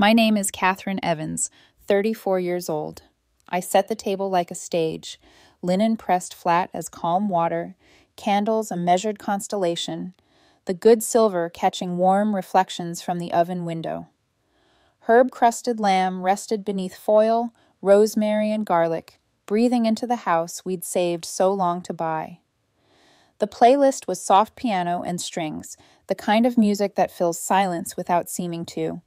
My name is Catherine Evans, 34 years old. I set the table like a stage, linen pressed flat as calm water, candles a measured constellation, the good silver catching warm reflections from the oven window. Herb-crusted lamb rested beneath foil, rosemary and garlic, breathing into the house we'd saved so long to buy. The playlist was soft piano and strings, the kind of music that fills silence without seeming to.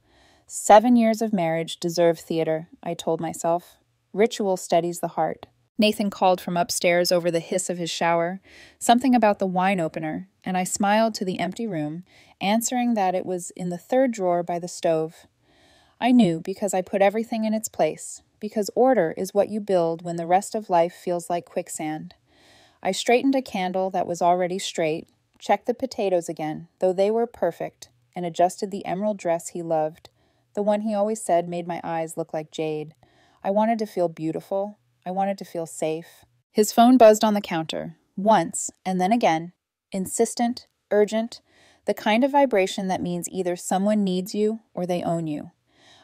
7 years of marriage deserve theater, I told myself. Ritual steadies the heart. Nathan called from upstairs over the hiss of his shower, something about the wine opener, and I smiled to the empty room, answering that it was in the third drawer by the stove. I knew because I put everything in its place, because order is what you build when the rest of life feels like quicksand. I straightened a candle that was already straight, checked the potatoes again, though they were perfect, and adjusted the emerald dress he loved, the one he always said made my eyes look like jade. I wanted to feel beautiful. I wanted to feel safe. His phone buzzed on the counter, once, and then again, insistent, urgent, the kind of vibration that means either someone needs you or they own you.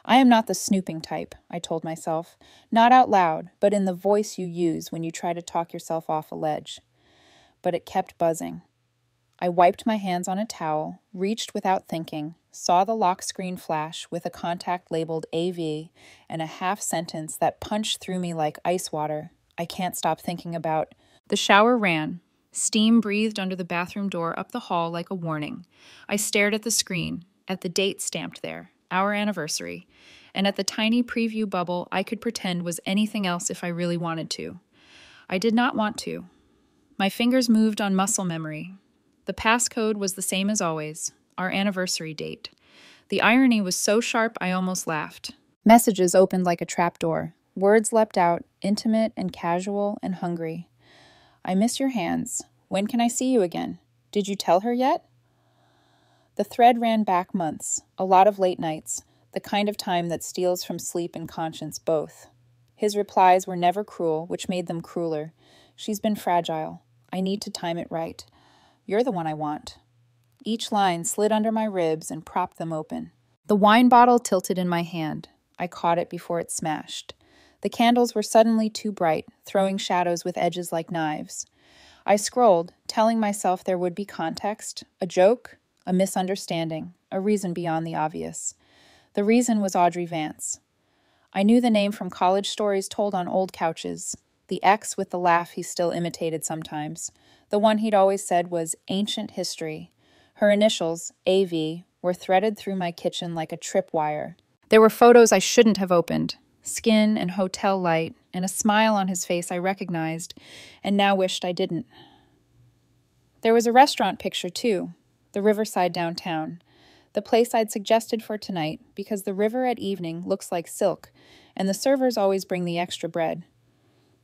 I am not the snooping type, I told myself, not out loud, but in the voice you use when you try to talk yourself off a ledge. But it kept buzzing. I wiped my hands on a towel, reached without thinking, saw the lock screen flash with a contact labeled AV and a half sentence that punched through me like ice water. I can't stop thinking about. The shower ran. Steam breathed under the bathroom door up the hall like a warning. I stared at the screen, at the date stamped there, our anniversary, and at the tiny preview bubble I could pretend was anything else if I really wanted to. I did not want to. My fingers moved on muscle memory. The passcode was the same as always, our anniversary date. The irony was so sharp I almost laughed. Messages opened like a trapdoor. Words leapt out, intimate and casual and hungry. I miss your hands. When can I see you again? Did you tell her yet? The thread ran back months, a lot of late nights, the kind of time that steals from sleep and conscience both. His replies were never cruel, which made them crueler. She's been fragile. I need to time it right. You're the one I want. Each line slid under my ribs and propped them open. The wine bottle tilted in my hand. I caught it before it smashed. The candles were suddenly too bright, throwing shadows with edges like knives. I scrolled, telling myself there would be context, a joke, a misunderstanding, a reason beyond the obvious. The reason was Audrey Vance. I knew the name from college stories told on old couches, the ex with the laugh he still imitated sometimes, the one he'd always said was ancient history. Her initials, AV, were threaded through my kitchen like a tripwire. There were photos I shouldn't have opened, skin and hotel light, and a smile on his face I recognized, and now wished I didn't. There was a restaurant picture, too, the Riverside downtown, the place I'd suggested for tonight because the river at evening looks like silk, and the servers always bring the extra bread.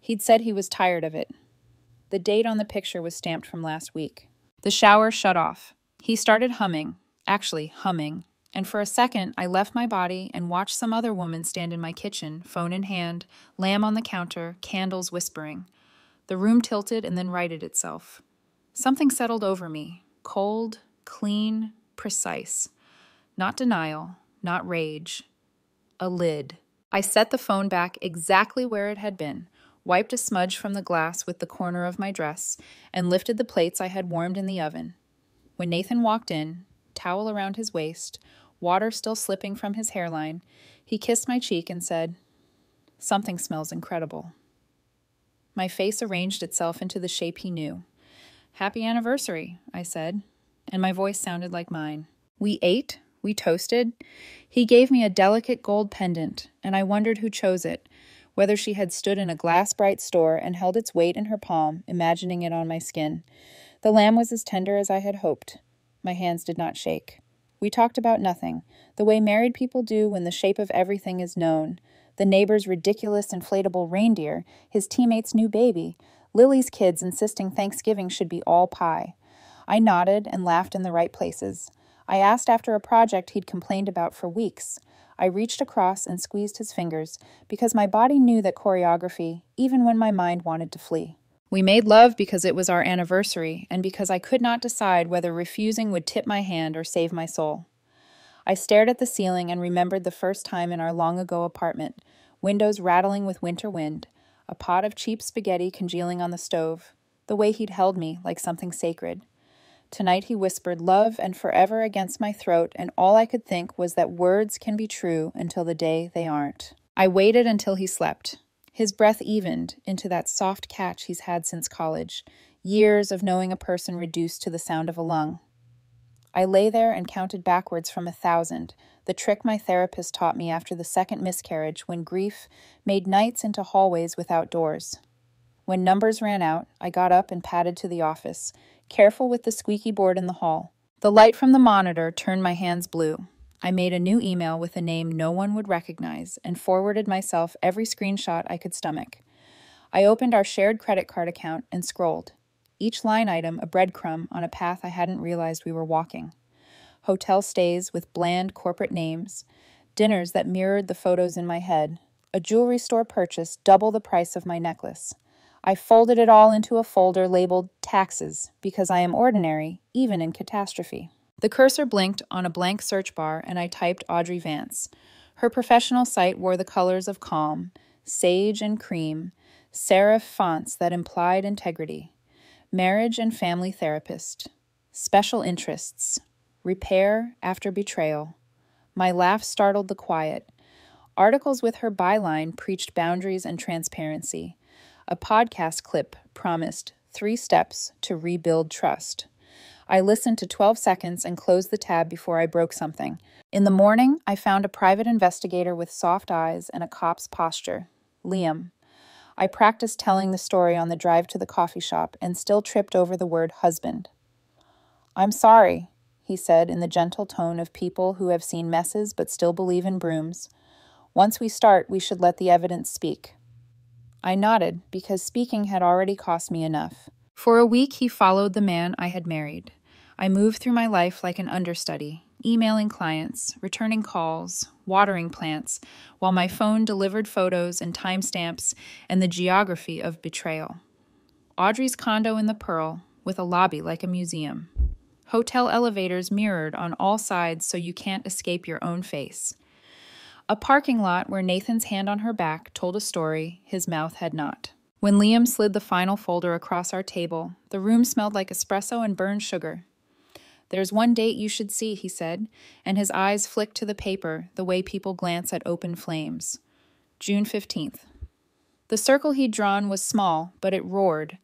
He'd said he was tired of it. The date on the picture was stamped from last week. The shower shut off. He started humming, and for a second I left my body and watched some other woman stand in my kitchen, phone in hand, lamb on the counter, candles whispering. The room tilted and then righted itself. Something settled over me, cold, clean, precise. Not denial, not rage. A lid. I set the phone back exactly where it had been, wiped a smudge from the glass with the corner of my dress, and lifted the plates I had warmed in the oven. When Nathan walked in, towel around his waist, water still slipping from his hairline, he kissed my cheek and said, "Something smells incredible." My face arranged itself into the shape he knew. "Happy anniversary," I said, and my voice sounded like mine. We ate, we toasted. He gave me a delicate gold pendant, and I wondered who chose it, whether she had stood in a glass-bright store and held its weight in her palm, imagining it on my skin. The lamb was as tender as I had hoped. My hands did not shake. We talked about nothing, the way married people do when the shape of everything is known. The neighbor's ridiculous inflatable reindeer, his teammate's new baby, Lily's kids insisting Thanksgiving should be all pie. I nodded and laughed in the right places. I asked after a project he'd complained about for weeks. I reached across and squeezed his fingers because my body knew that choreography, even when my mind wanted to flee. We made love because it was our anniversary and because I could not decide whether refusing would tip my hand or save my soul. I stared at the ceiling and remembered the first time in our long-ago apartment, windows rattling with winter wind, a pot of cheap spaghetti congealing on the stove, the way he'd held me like something sacred. Tonight he whispered love and forever against my throat, and all I could think was that words can be true until the day they aren't. I waited until he slept. His breath evened into that soft catch he's had since college, years of knowing a person reduced to the sound of a lung. I lay there and counted backwards from 1,000, the trick my therapist taught me after the second miscarriage when grief made nights into hallways without doors. When numbers ran out, I got up and padded to the office, careful with the squeaky board in the hall. The light from the monitor turned my hands blue. I made a new email with a name no one would recognize and forwarded myself every screenshot I could stomach. I opened our shared credit card account and scrolled, each line item a breadcrumb on a path I hadn't realized we were walking. Hotel stays with bland corporate names, dinners that mirrored the photos in my head, a jewelry store purchase double the price of my necklace. I folded it all into a folder labeled taxes because I am ordinary, even in catastrophe. The cursor blinked on a blank search bar and I typed Audrey Vance. Her professional site wore the colors of calm, sage and cream, serif fonts that implied integrity. Marriage and family therapist. Special interests. Repair after betrayal. My laugh startled the quiet. Articles with her byline preached boundaries and transparency. A podcast clip promised 3 steps to rebuild trust. I listened to 12 seconds and closed the tab before I broke something. In the morning, I found a private investigator with soft eyes and a cop's posture. Liam. I practiced telling the story on the drive to the coffee shop and still tripped over the word husband. "I'm sorry," he said in the gentle tone of people who have seen messes but still believe in brooms. "Once we start, we should let the evidence speak." I nodded because speaking had already cost me enough. For a week, he followed the man I had married. I moved through my life like an understudy, emailing clients, returning calls, watering plants, while my phone delivered photos and timestamps and the geography of betrayal. Audrey's condo in the Pearl, with a lobby like a museum. Hotel elevators mirrored on all sides so you can't escape your own face. A parking lot where Nathan's hand on her back told a story his mouth had not. When Liam slid the final folder across our table, the room smelled like espresso and burned sugar. "There's one date you should see," he said, and his eyes flicked to the paper the way people glance at open flames. June 15th. The circle he'd drawn was small, but it roared.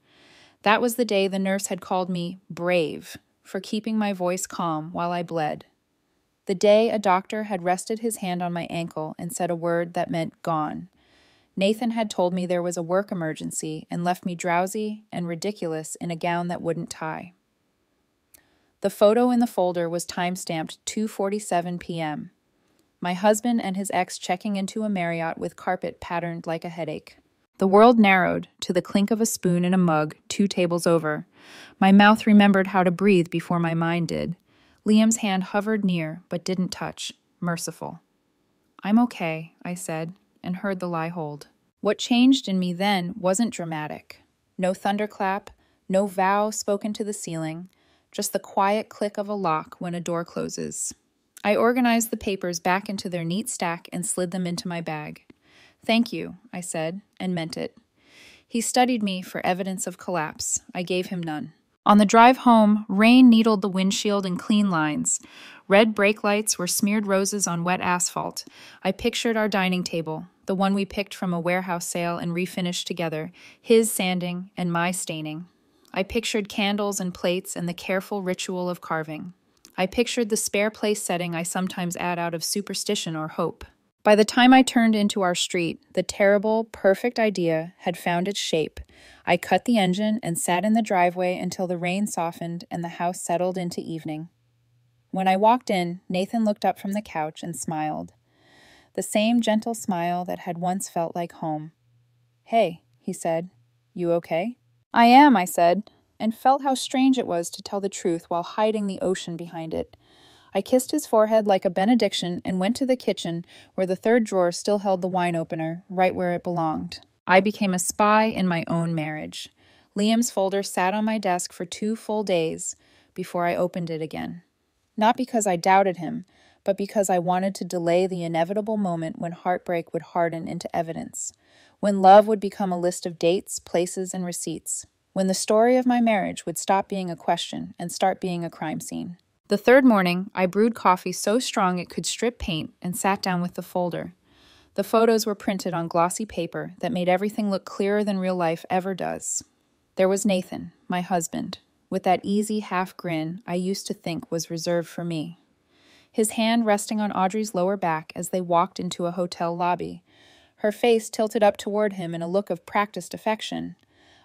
That was the day the nurse had called me brave for keeping my voice calm while I bled. The day a doctor had rested his hand on my ankle and said a word that meant gone. Nathan had told me there was a work emergency and left me drowsy and ridiculous in a gown that wouldn't tie. The photo in the folder was time-stamped 2:47 p.m. My husband and his ex checking into a Marriott with carpet patterned like a headache. The world narrowed to the clink of a spoon in a mug 2 tables over. My mouth remembered how to breathe before my mind did. Liam's hand hovered near but didn't touch, merciful. "I'm okay," I said, and heard the lie hold. What changed in me then wasn't dramatic. No thunderclap, no vow spoken to the ceiling, just the quiet click of a lock when a door closes. I organized the papers back into their neat stack and slid them into my bag. "Thank you," I said, and meant it. He studied me for evidence of collapse. I gave him none. On the drive home, rain needled the windshield in clean lines. Red brake lights were smeared roses on wet asphalt. I pictured our dining table, the one we picked from a warehouse sale and refinished together, his sanding and my staining. I pictured candles and plates and the careful ritual of carving. I pictured the spare place setting I sometimes add out of superstition or hope. By the time I turned into our street, the terrible, perfect idea had found its shape. I cut the engine and sat in the driveway until the rain softened and the house settled into evening. When I walked in, Nathan looked up from the couch and smiled. The same gentle smile that had once felt like home. "Hey," he said, "you okay?" "I am," I said, and felt how strange it was to tell the truth while hiding the ocean behind it. I kissed his forehead like a benediction and went to the kitchen where the third drawer still held the wine opener, right where it belonged. I became a spy in my own marriage. Liam's folder sat on my desk for 2 full days before I opened it again. Not because I doubted him, but because I wanted to delay the inevitable moment when heartbreak would harden into evidence, when love would become a list of dates, places, and receipts, when the story of my marriage would stop being a question and start being a crime scene. The third morning, I brewed coffee so strong it could strip paint and sat down with the folder. The photos were printed on glossy paper that made everything look clearer than real life ever does. There was Nathan, my husband, with that easy half grin I used to think was reserved for me. His hand resting on Audrey's lower back as they walked into a hotel lobby, her face tilted up toward him in a look of practiced affection.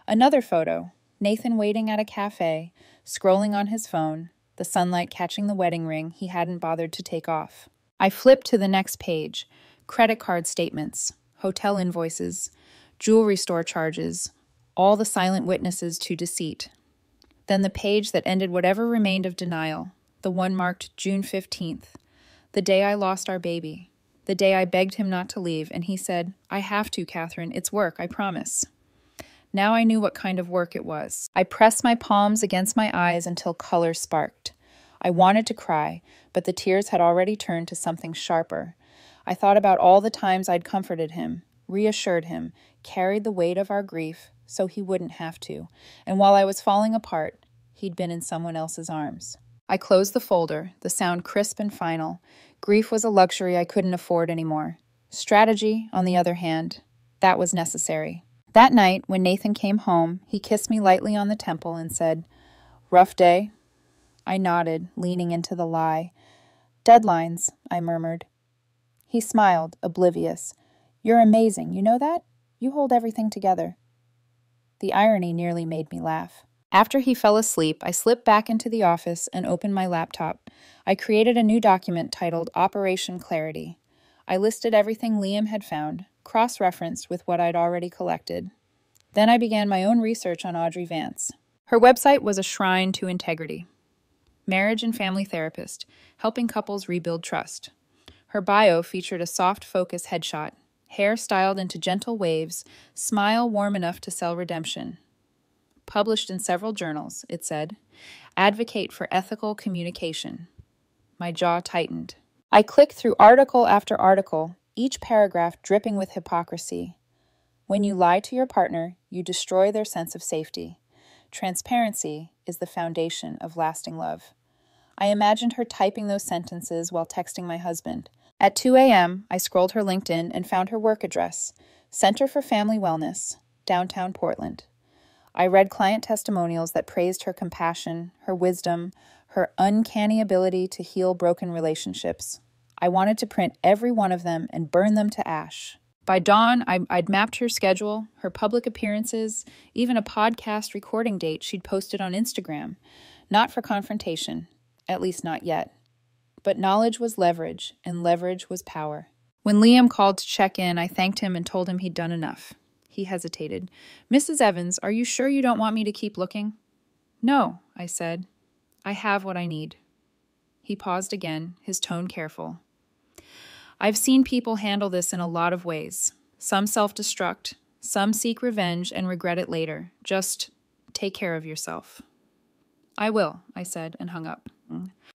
Another photo, Nathan waiting at a cafe, scrolling on his phone, the sunlight catching the wedding ring he hadn't bothered to take off. I flipped to the next page, credit card statements, hotel invoices, jewelry store charges, all the silent witnesses to deceit. Then the page that ended whatever remained of denial, the one marked June 15th, the day I lost our baby, the day I begged him not to leave, and he said, "I have to, Catherine, it's work, I promise." Now I knew what kind of work it was. I pressed my palms against my eyes until color sparked. I wanted to cry, but the tears had already turned to something sharper. I thought about all the times I'd comforted him, reassured him, carried the weight of our grief so he wouldn't have to, and while I was falling apart, he'd been in someone else's arms. I closed the folder, the sound crisp and final. Grief was a luxury I couldn't afford anymore. Strategy, on the other hand, that was necessary. That night, when Nathan came home, he kissed me lightly on the temple and said, "Rough day?" I nodded, leaning into the lie. "Deadlines," I murmured. He smiled, oblivious. "You're amazing, you know that? You hold everything together." The irony nearly made me laugh. After he fell asleep, I slipped back into the office and opened my laptop. I created a new document titled Operation Clarity. I listed everything Liam had found, cross-referenced with what I'd already collected. Then I began my own research on Audrey Vance. Her website was a shrine to integrity. Marriage and family therapist, helping couples rebuild trust. Her bio featured a soft focus headshot, hair styled into gentle waves, smile warm enough to sell redemption. Published in several journals, it said, "Advocate for ethical communication." My jaw tightened. I clicked through article after article, each paragraph dripping with hypocrisy. When you lie to your partner, you destroy their sense of safety. Transparency is the foundation of lasting love. I imagined her typing those sentences while texting my husband. At 2 a.m., I scrolled her LinkedIn and found her work address, Center for Family Wellness, downtown Portland. I read client testimonials that praised her compassion, her wisdom, her uncanny ability to heal broken relationships. I wanted to print every one of them and burn them to ash. By dawn, I'd mapped her schedule, her public appearances, even a podcast recording date she'd posted on Instagram. Not for confrontation, at least not yet. But knowledge was leverage, and leverage was power. When Liam called to check in, I thanked him and told him he'd done enough. He hesitated. "Mrs. Evans, are you sure you don't want me to keep looking?" "No," I said. "I have what I need." He paused again, his tone careful. "I've seen people handle this in a lot of ways. Some self-destruct, some seek revenge and regret it later. Just take care of yourself." "I will," I said, and hung up.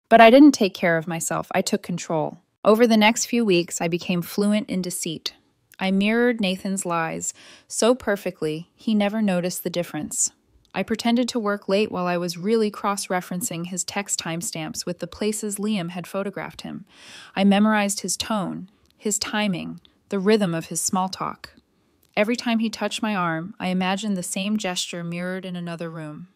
But I didn't take care of myself. I took control. Over the next few weeks, I became fluent in deceit. I mirrored Nathan's lies so perfectly, he never noticed the difference. I pretended to work late while I was really cross-referencing his text timestamps with the places Liam had photographed him. I memorized his tone, his timing, the rhythm of his small talk. Every time he touched my arm, I imagined the same gesture mirrored in another room.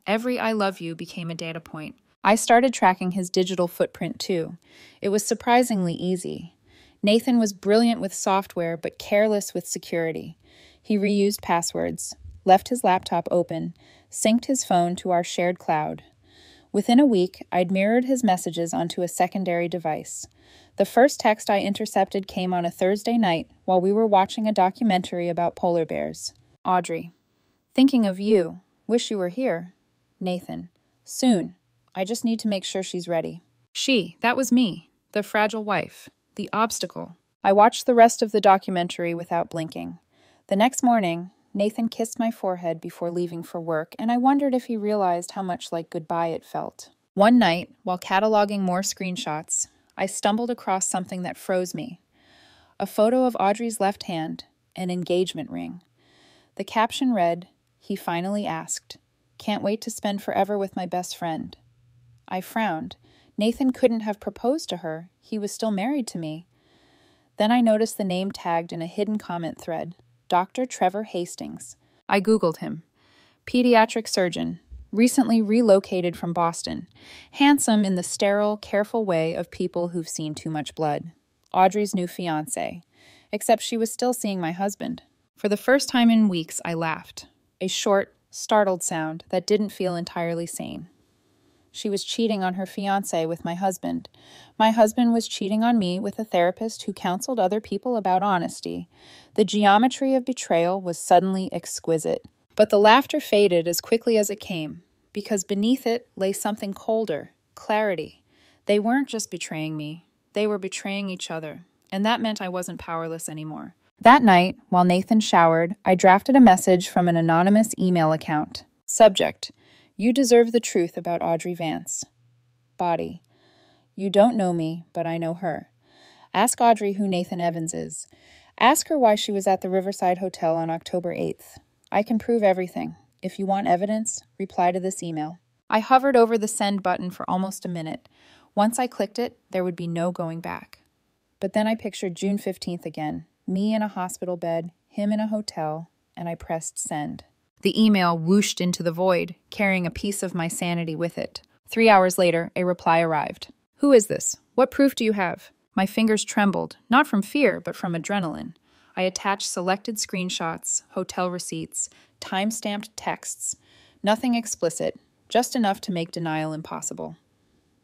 Every "I love you" became a data point. I started tracking his digital footprint too. It was surprisingly easy. Nathan was brilliant with software, but careless with security. He reused passwords, left his laptop open, synced his phone to our shared cloud. Within a week, I'd mirrored his messages onto a secondary device. The first text I intercepted came on a Thursday night while we were watching a documentary about polar bears. "Audrey, thinking of you. Wish you were here." Nathan, "Soon. I just need to make sure she's ready." That was me, the fragile wife. The obstacle. I watched the rest of the documentary without blinking. The next morning, Nathan kissed my forehead before leaving for work, and I wondered if he realized how much like goodbye it felt. One night, while cataloging more screenshots, I stumbled across something that froze me. A photo of Audrey's left hand, an engagement ring. The caption read, "He finally asked. Can't wait to spend forever with my best friend." I frowned. Nathan couldn't have proposed to her. He was still married to me. Then I noticed the name tagged in a hidden comment thread, Dr. Trevor Hastings. I Googled him. Pediatric surgeon, recently relocated from Boston. Handsome in the sterile, careful way of people who've seen too much blood. Audrey's new fiancé. Except she was still seeing my husband. For the first time in weeks, I laughed. A short, startled sound that didn't feel entirely sane. She was cheating on her fiancé with my husband. My husband was cheating on me with a therapist who counseled other people about honesty. The geometry of betrayal was suddenly exquisite. But the laughter faded as quickly as it came, because beneath it lay something colder, clarity. They weren't just betraying me. They were betraying each other, and that meant I wasn't powerless anymore. That night, while Nathan showered, I drafted a message from an anonymous email account. Subject: You deserve the truth about Audrey Vance. Body: You don't know me, but I know her. Ask Audrey who Nathan Evans is. Ask her why she was at the Riverside Hotel on October 8th. I can prove everything. If you want evidence, reply to this email. I hovered over the send button for almost a minute. Once I clicked it, there would be no going back. But then I pictured June 15th again, me in a hospital bed, him in a hotel, and I pressed send. The email whooshed into the void, carrying a piece of my sanity with it. 3 hours later, a reply arrived. Who is this? What proof do you have? My fingers trembled, not from fear, but from adrenaline. I attached selected screenshots, hotel receipts, time-stamped texts. Nothing explicit, just enough to make denial impossible.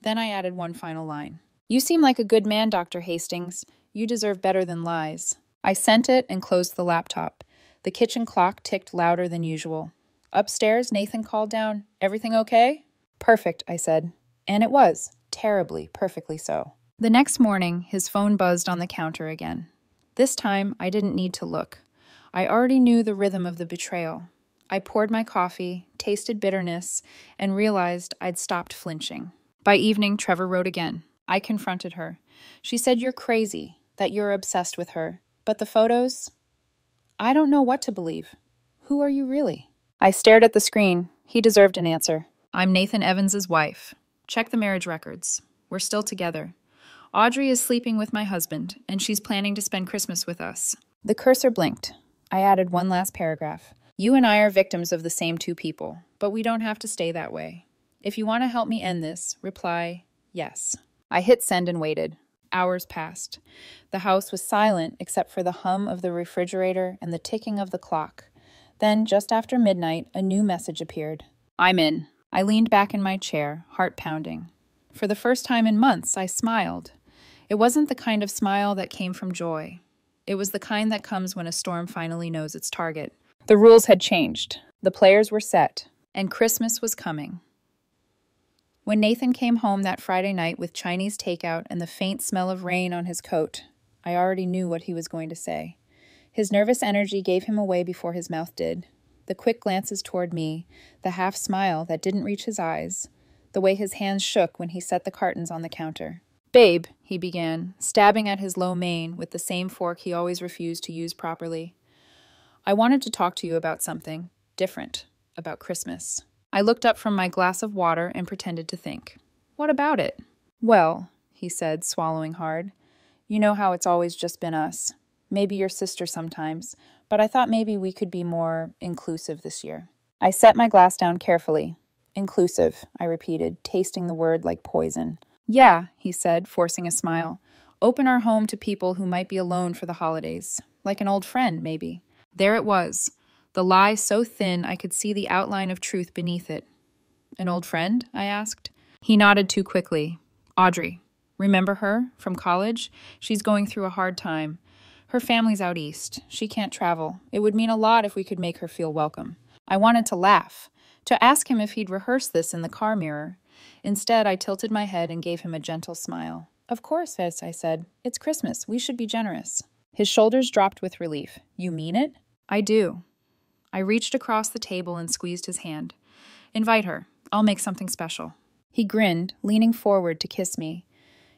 Then I added one final line. You seem like a good man, Dr. Hastings. You deserve better than lies. I sent it and closed the laptop. The kitchen clock ticked louder than usual. Upstairs, Nathan called down, "Everything okay?" "Perfect," I said. And it was. Terribly, perfectly so. The next morning, his phone buzzed on the counter again. This time, I didn't need to look. I already knew the rhythm of the betrayal. I poured my coffee, tasted bitterness, and realized I'd stopped flinching. By evening, Trevor wrote again. I confronted her. She said you're crazy, that you're obsessed with her. But the photos? I don't know what to believe. Who are you really? I stared at the screen. He deserved an answer. I'm Nathan Evans's wife. Check the marriage records. We're still together. Audrey is sleeping with my husband, and she's planning to spend Christmas with us. The cursor blinked. I added one last paragraph. You and I are victims of the same two people, but we don't have to stay that way. If you want to help me end this, reply yes. I hit send and waited. Hours passed. The house was silent except for the hum of the refrigerator and the ticking of the clock. Then, just after midnight, a new message appeared. I'm in. I leaned back in my chair, heart pounding. For the first time in months, I smiled. It wasn't the kind of smile that came from joy. It was the kind that comes when a storm finally knows its target. The rules had changed. The players were set. And Christmas was coming. When Nathan came home that Friday night with Chinese takeout and the faint smell of rain on his coat, I already knew what he was going to say. His nervous energy gave him away before his mouth did. The quick glances toward me, the half smile that didn't reach his eyes, the way his hands shook when he set the cartons on the counter. Babe, he began, stabbing at his lo mein with the same fork he always refused to use properly. I wanted to talk to you about something different, about Christmas. I looked up from my glass of water and pretended to think. What about it? Well, he said, swallowing hard. You know how it's always just been us. Maybe your sister sometimes, but I thought maybe we could be more inclusive this year. I set my glass down carefully. Inclusive, I repeated, tasting the word like poison. Yeah, he said, forcing a smile. Open our home to people who might be alone for the holidays. Like an old friend, maybe. There it was. The lie so thin I could see the outline of truth beneath it. An old friend? I asked. He nodded too quickly. Audrey. Remember her? From college? She's going through a hard time. Her family's out east. She can't travel. It would mean a lot if we could make her feel welcome. I wanted to laugh, to ask him if he'd rehearsed this in the car mirror. Instead, I tilted my head and gave him a gentle smile. Of course, Vance, I said. It's Christmas. We should be generous. His shoulders dropped with relief. You mean it? I do. I reached across the table and squeezed his hand. Invite her. I'll make something special. He grinned, leaning forward to kiss me.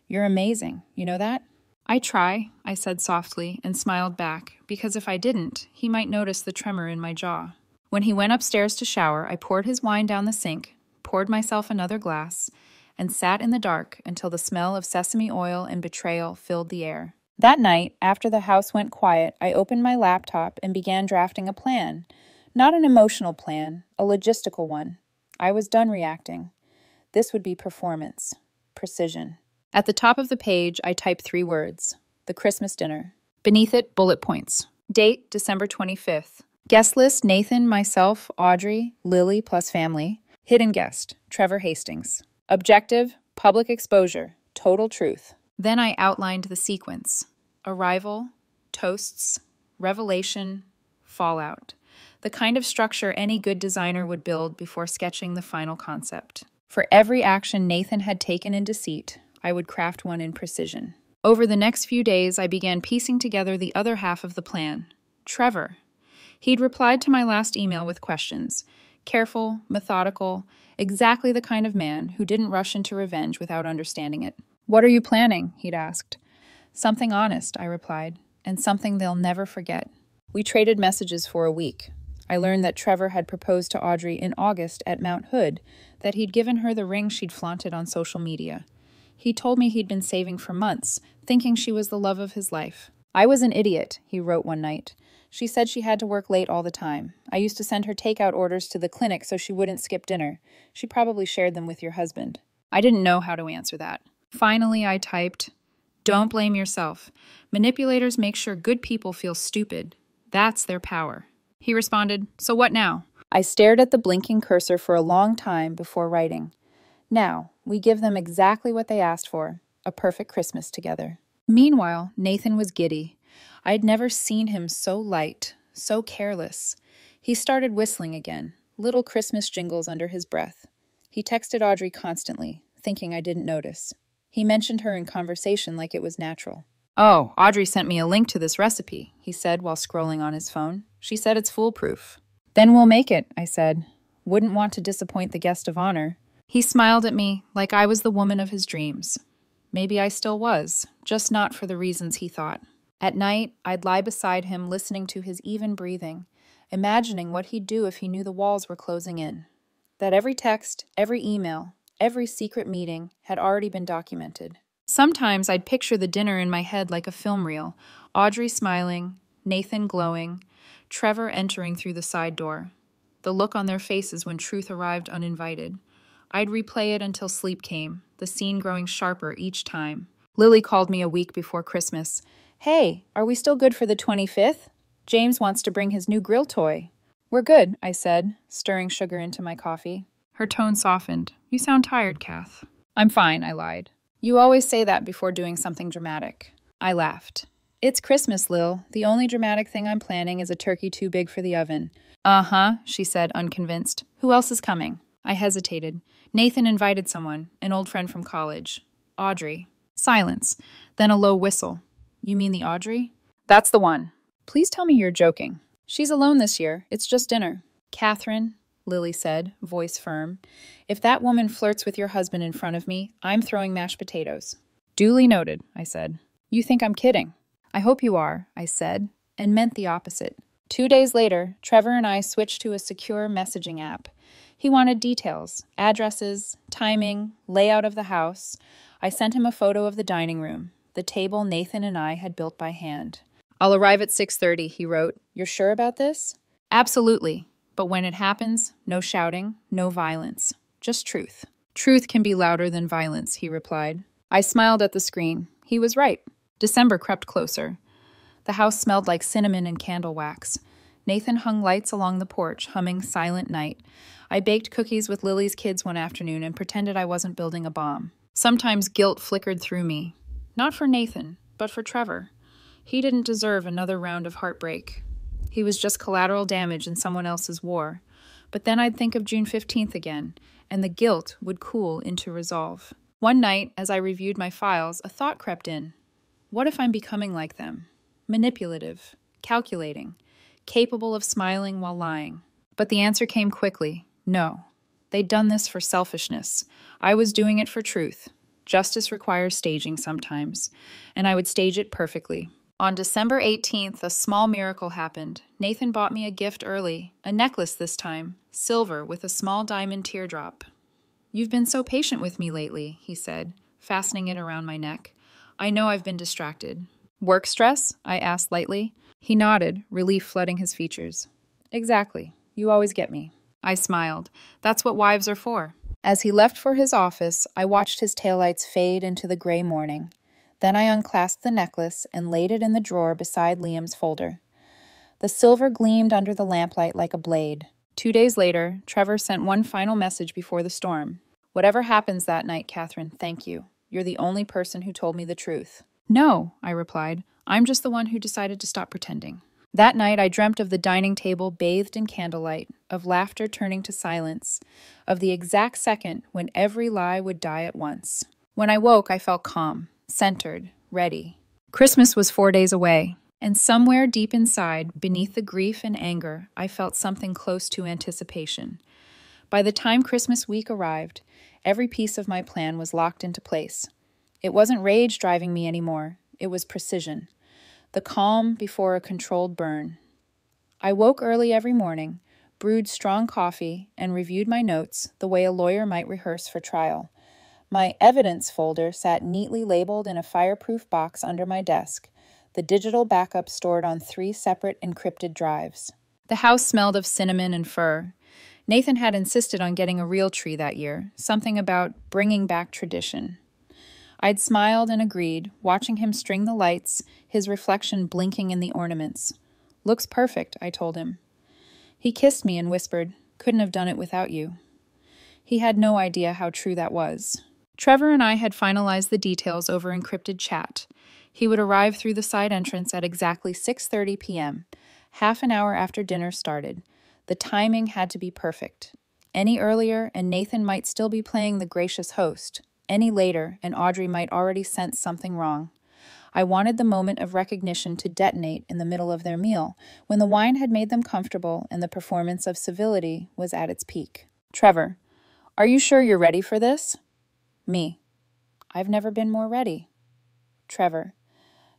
You're amazing. You know that? I try, I said softly and smiled back, because if I didn't, he might notice the tremor in my jaw. When he went upstairs to shower, I poured his wine down the sink, poured myself another glass, and sat in the dark until the smell of sesame oil and betrayal filled the air. That night, after the house went quiet, I opened my laptop and began drafting a plan. Not an emotional plan, a logistical one. I was done reacting. This would be performance. Precision. At the top of the page, I typed 3 words. The Christmas dinner. Beneath it, bullet points. Date, December 25th. Guest list, Nathan, myself, Audrey, Lily plus family. Hidden guest, Trevor Hastings. Objective, public exposure, total truth. Then I outlined the sequence. Arrival, toasts, revelation, fallout. The kind of structure any good designer would build before sketching the final concept. For every action Nathan had taken in deceit, I would craft one in precision. Over the next few days, I began piecing together the other half of the plan. Trevor. He'd replied to my last email with questions. Careful, methodical, exactly the kind of man who didn't rush into revenge without understanding it. What are you planning? He'd asked. Something honest, I replied, and something they'll never forget. We traded messages for a week. I learned that Trevor had proposed to Audrey in August at Mount Hood, that he'd given her the ring she'd flaunted on social media. He told me he'd been saving for months, thinking she was the love of his life. I was an idiot, he wrote one night. She said she had to work late all the time. I used to send her takeout orders to the clinic so she wouldn't skip dinner. She probably shared them with your husband. I didn't know how to answer that. Finally, I typed, "Don't blame yourself. Manipulators make sure good people feel stupid. That's their power." He responded, "So what now?" I stared at the blinking cursor for a long time before writing. Now, we give them exactly what they asked for, a perfect Christmas together. Meanwhile, Nathan was giddy. I'd never seen him so light, so careless. He started whistling again, little Christmas jingles under his breath. He texted Audrey constantly, thinking I didn't notice. He mentioned her in conversation like it was natural. "Oh, Audrey sent me a link to this recipe," he said while scrolling on his phone. "She said it's foolproof." "Then we'll make it," I said. Wouldn't want to disappoint the guest of honor. He smiled at me like I was the woman of his dreams. Maybe I still was, just not for the reasons he thought. At night, I'd lie beside him listening to his even breathing, imagining what he'd do if he knew the walls were closing in. That every text, every email, every secret meeting had already been documented. Sometimes I'd picture the dinner in my head like a film reel, Audrey smiling, Nathan glowing, Trevor entering through the side door. The look on their faces when truth arrived uninvited. I'd replay it until sleep came, the scene growing sharper each time. Lily called me a week before Christmas. "Hey, are we still good for the 25th? James wants to bring his new grill toy." "We're good," I said, stirring sugar into my coffee. Her tone softened. "You sound tired, Kath." "I'm fine," I lied. "You always say that before doing something dramatic." I laughed. "It's Christmas, Lil. The only dramatic thing I'm planning is a turkey too big for the oven." "Uh-huh," she said, unconvinced. "Who else is coming?" I hesitated. Nathan invited someone, an old friend from college. Audrey. Silence. Then a low whistle. "You mean the Audrey?" "That's the one." "Please tell me you're joking." "She's alone this year. It's just dinner." "Catherine," Lily said, voice firm, "if that woman flirts with your husband in front of me, I'm throwing mashed potatoes." "Duly noted," I said. "You think I'm kidding." "I hope you are," I said, and meant the opposite. 2 days later, Trevor and I switched to a secure messaging app. He wanted details, addresses, timing, layout of the house. I sent him a photo of the dining room, the table Nathan and I had built by hand. "I'll arrive at 6:30, he wrote. "You're sure about this?" "Absolutely. But when it happens, no shouting, no violence. Just truth." "Truth can be louder than violence," he replied. I smiled at the screen. He was right. December crept closer. The house smelled like cinnamon and candle wax. Nathan hung lights along the porch, humming Silent Night. I baked cookies with Lily's kids one afternoon and pretended I wasn't building a bomb. Sometimes guilt flickered through me. Not for Nathan, but for Trevor. He didn't deserve another round of heartbreak. He was just collateral damage in someone else's war. But then I'd think of June 15th again, and the guilt would cool into resolve. One night, as I reviewed my files, a thought crept in. What if I'm becoming like them? Manipulative, calculating, capable of smiling while lying. But the answer came quickly. No. They'd done this for selfishness. I was doing it for truth. Justice requires staging sometimes, and I would stage it perfectly. On December 18th, a small miracle happened. Nathan bought me a gift early, a necklace this time, silver with a small diamond teardrop. "You've been so patient with me lately," he said, fastening it around my neck. "I know I've been distracted." "Work stress?" I asked lightly. He nodded, relief flooding his features. "Exactly. You always get me." I smiled. "That's what wives are for." As he left for his office, I watched his taillights fade into the gray morning. Then I unclasped the necklace and laid it in the drawer beside Liam's folder. The silver gleamed under the lamplight like a blade. 2 days later, Trevor sent one final message before the storm. "Whatever happens that night, Catherine, thank you. You're the only person who told me the truth." "No," I replied. "I'm just the one who decided to stop pretending." That night I dreamt of the dining table bathed in candlelight, of laughter turning to silence, of the exact second when every lie would die at once. When I woke, I felt calm, centered, ready. Christmas was 4 days away, and somewhere deep inside, beneath the grief and anger, I felt something close to anticipation. By the time Christmas week arrived, every piece of my plan was locked into place. It wasn't rage driving me anymore, it was precision. The calm before a controlled burn. I woke early every morning, brewed strong coffee, and reviewed my notes the way a lawyer might rehearse for trial. My evidence folder sat neatly labeled in a fireproof box under my desk, the digital backup stored on 3 separate encrypted drives. The house smelled of cinnamon and fir. Nathan had insisted on getting a real tree that year, something about bringing back tradition. I'd smiled and agreed, watching him string the lights, his reflection blinking in the ornaments. "Looks perfect," I told him. He kissed me and whispered, "Couldn't have done it without you." He had no idea how true that was. Trevor and I had finalized the details over encrypted chat. He would arrive through the side entrance at exactly 6:30 p.m., half an hour after dinner started. The timing had to be perfect. Any earlier, and Nathan might still be playing the gracious host. Any later, and Audrey might already sense something wrong. I wanted the moment of recognition to detonate in the middle of their meal, when the wine had made them comfortable and the performance of civility was at its peak. "Trevor, are you sure you're ready for this?" Me. "I've never been more ready." Trevor.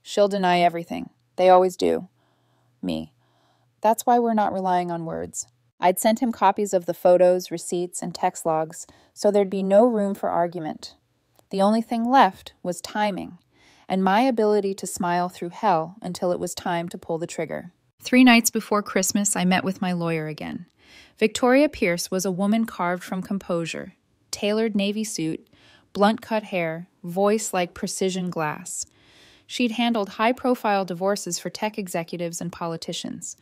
"She'll deny everything. They always do." Me. "That's why we're not relying on words." I'd sent him copies of the photos, receipts, and text logs, so there'd be no room for argument. The only thing left was timing, and my ability to smile through hell until it was time to pull the trigger. 3 nights before Christmas, I met with my lawyer again. Victoria Pierce was a woman carved from composure. Tailored navy suit, blunt-cut hair, voice like precision glass. She'd handled high-profile divorces for tech executives and politicians.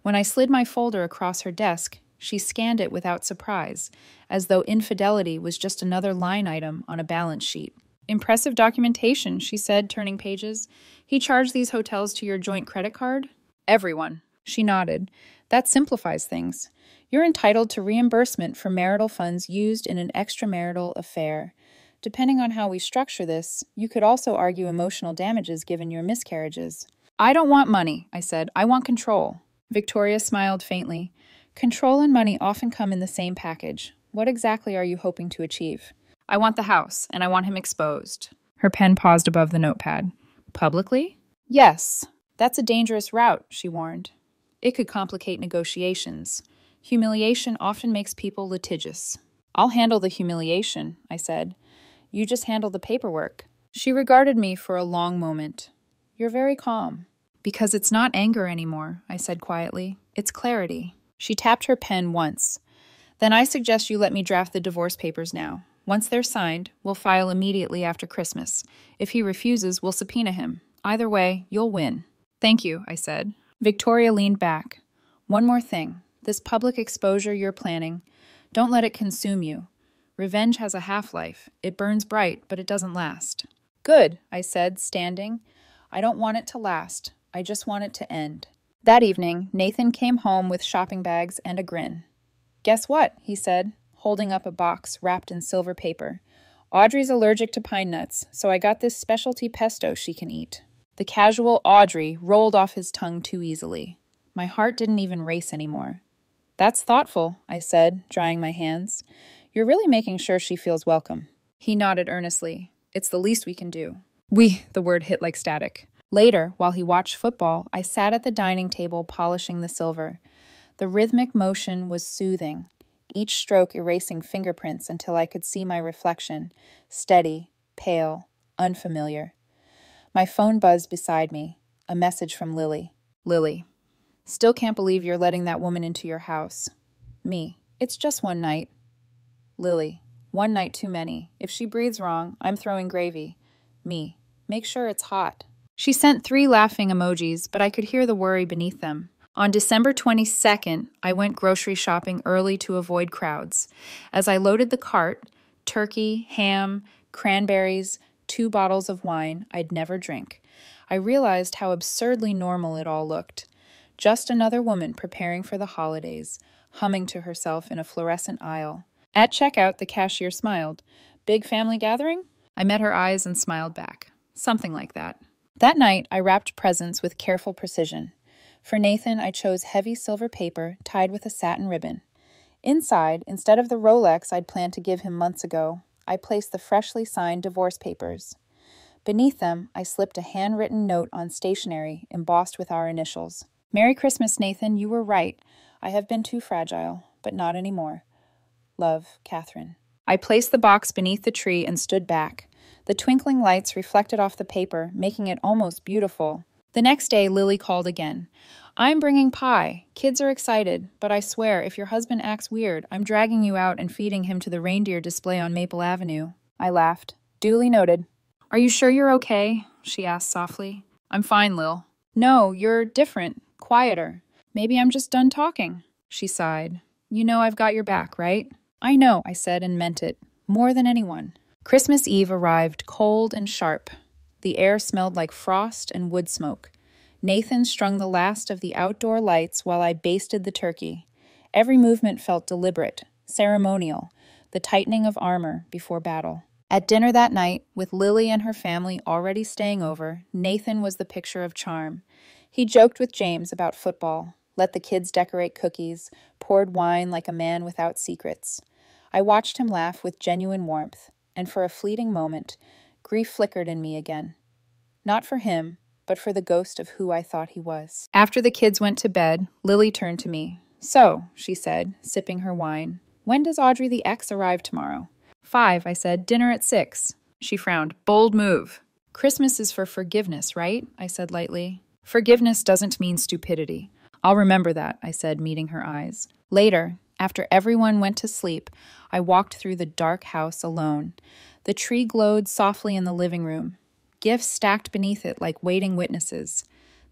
When I slid my folder across her desk, she scanned it without surprise, as though infidelity was just another line item on a balance sheet. "Impressive documentation," she said, turning pages. "He charged these hotels to your joint credit card?" "Everyone." She nodded. "That simplifies things. You're entitled to reimbursement for marital funds used in an extramarital affair. Depending on how we structure this, you could also argue emotional damages given your miscarriages." "I don't want money," I said. "I want control." Victoria smiled faintly. "Control and money often come in the same package. What exactly are you hoping to achieve?" "I want the house, and I want him exposed." Her pen paused above the notepad. "Publicly?" "Yes. That's a dangerous route," she warned. "It could complicate negotiations. Humiliation often makes people litigious." "I'll handle the humiliation," I said. "You just handle the paperwork." She regarded me for a long moment. "You're very calm." "Because it's not anger anymore," I said quietly. "It's clarity." She tapped her pen once. "Then I suggest you let me draft the divorce papers now. Once they're signed, we'll file immediately after Christmas. If he refuses, we'll subpoena him. Either way, you'll win." "Thank you," I said. Victoria leaned back. "One more thing. This public exposure you're planning, don't let it consume you. Revenge has a half-life. It burns bright, but it doesn't last." "Good," I said, standing. "I don't want it to last. I just want it to end." That evening, Nathan came home with shopping bags and a grin. "Guess what?" he said, holding up a box wrapped in silver paper. "Audrey's allergic to pine nuts, so I got this specialty pesto she can eat." The casual Audrey rolled off his tongue too easily. My heart didn't even race anymore. "That's thoughtful," I said, drying my hands. "You're really making sure she feels welcome." He nodded earnestly. It's the least we can do. The word hit like static. Later, while he watched football, I sat at the dining table polishing the silver. The rhythmic motion was soothing, each stroke erasing fingerprints until I could see my reflection, steady, pale, unfamiliar. My phone buzzed beside me, a message from Lily. Lily, still can't believe you're letting that woman into your house. Me, it's just one night. Lily, one night too many. If she breathes wrong, I'm throwing gravy. Me, make sure it's hot. She sent 3 laughing emojis, but I could hear the worry beneath them. On December 22nd, I went grocery shopping early to avoid crowds. As I loaded the cart, turkey, ham, cranberries, 2 bottles of wine I'd never drink, I realized how absurdly normal it all looked. Just another woman preparing for the holidays, humming to herself in a fluorescent aisle. At checkout, the cashier smiled. Big family gathering? I met her eyes and smiled back. Something like that. That night, I wrapped presents with careful precision. For Nathan, I chose heavy silver paper tied with a satin ribbon. Inside, instead of the Rolex I'd planned to give him months ago, I placed the freshly signed divorce papers. Beneath them, I slipped a handwritten note on stationery embossed with our initials. Merry Christmas, Nathan, you were right. I have been too fragile, but not anymore. Love, Catherine. I placed the box beneath the tree and stood back. The twinkling lights reflected off the paper, making it almost beautiful. The next day, Lily called again. I'm bringing pie. Kids are excited, but I swear, if your husband acts weird, I'm dragging you out and feeding him to the reindeer display on Maple Avenue. I laughed. Duly noted. Are you sure you're okay? She asked softly. I'm fine, Lil. No, you're different, quieter. Maybe I'm just done talking. She sighed. You know I've got your back, right? I know, I said and meant it. More than anyone. Christmas Eve arrived cold and sharp. The air smelled like frost and wood smoke. Nathan strung the last of the outdoor lights while I basted the turkey. Every movement felt deliberate, ceremonial, the tightening of armor before battle. At dinner that night, with Lily and her family already staying over, Nathan was the picture of charm. He joked with James about football, let the kids decorate cookies, poured wine like a man without secrets. I watched him laugh with genuine warmth, and for a fleeting moment, grief flickered in me again. Not for him, but for the ghost of who I thought he was. After the kids went to bed, Lily turned to me. So, she said, sipping her wine, when does Audrey the ex arrive tomorrow? 5, I said, dinner at 6. She frowned. Bold move. Christmas is for forgiveness, right? I said lightly. Forgiveness doesn't mean stupidity. I'll remember that, I said, meeting her eyes. Later, after everyone went to sleep, I walked through the dark house alone. The tree glowed softly in the living room. Gifts stacked beneath it like waiting witnesses.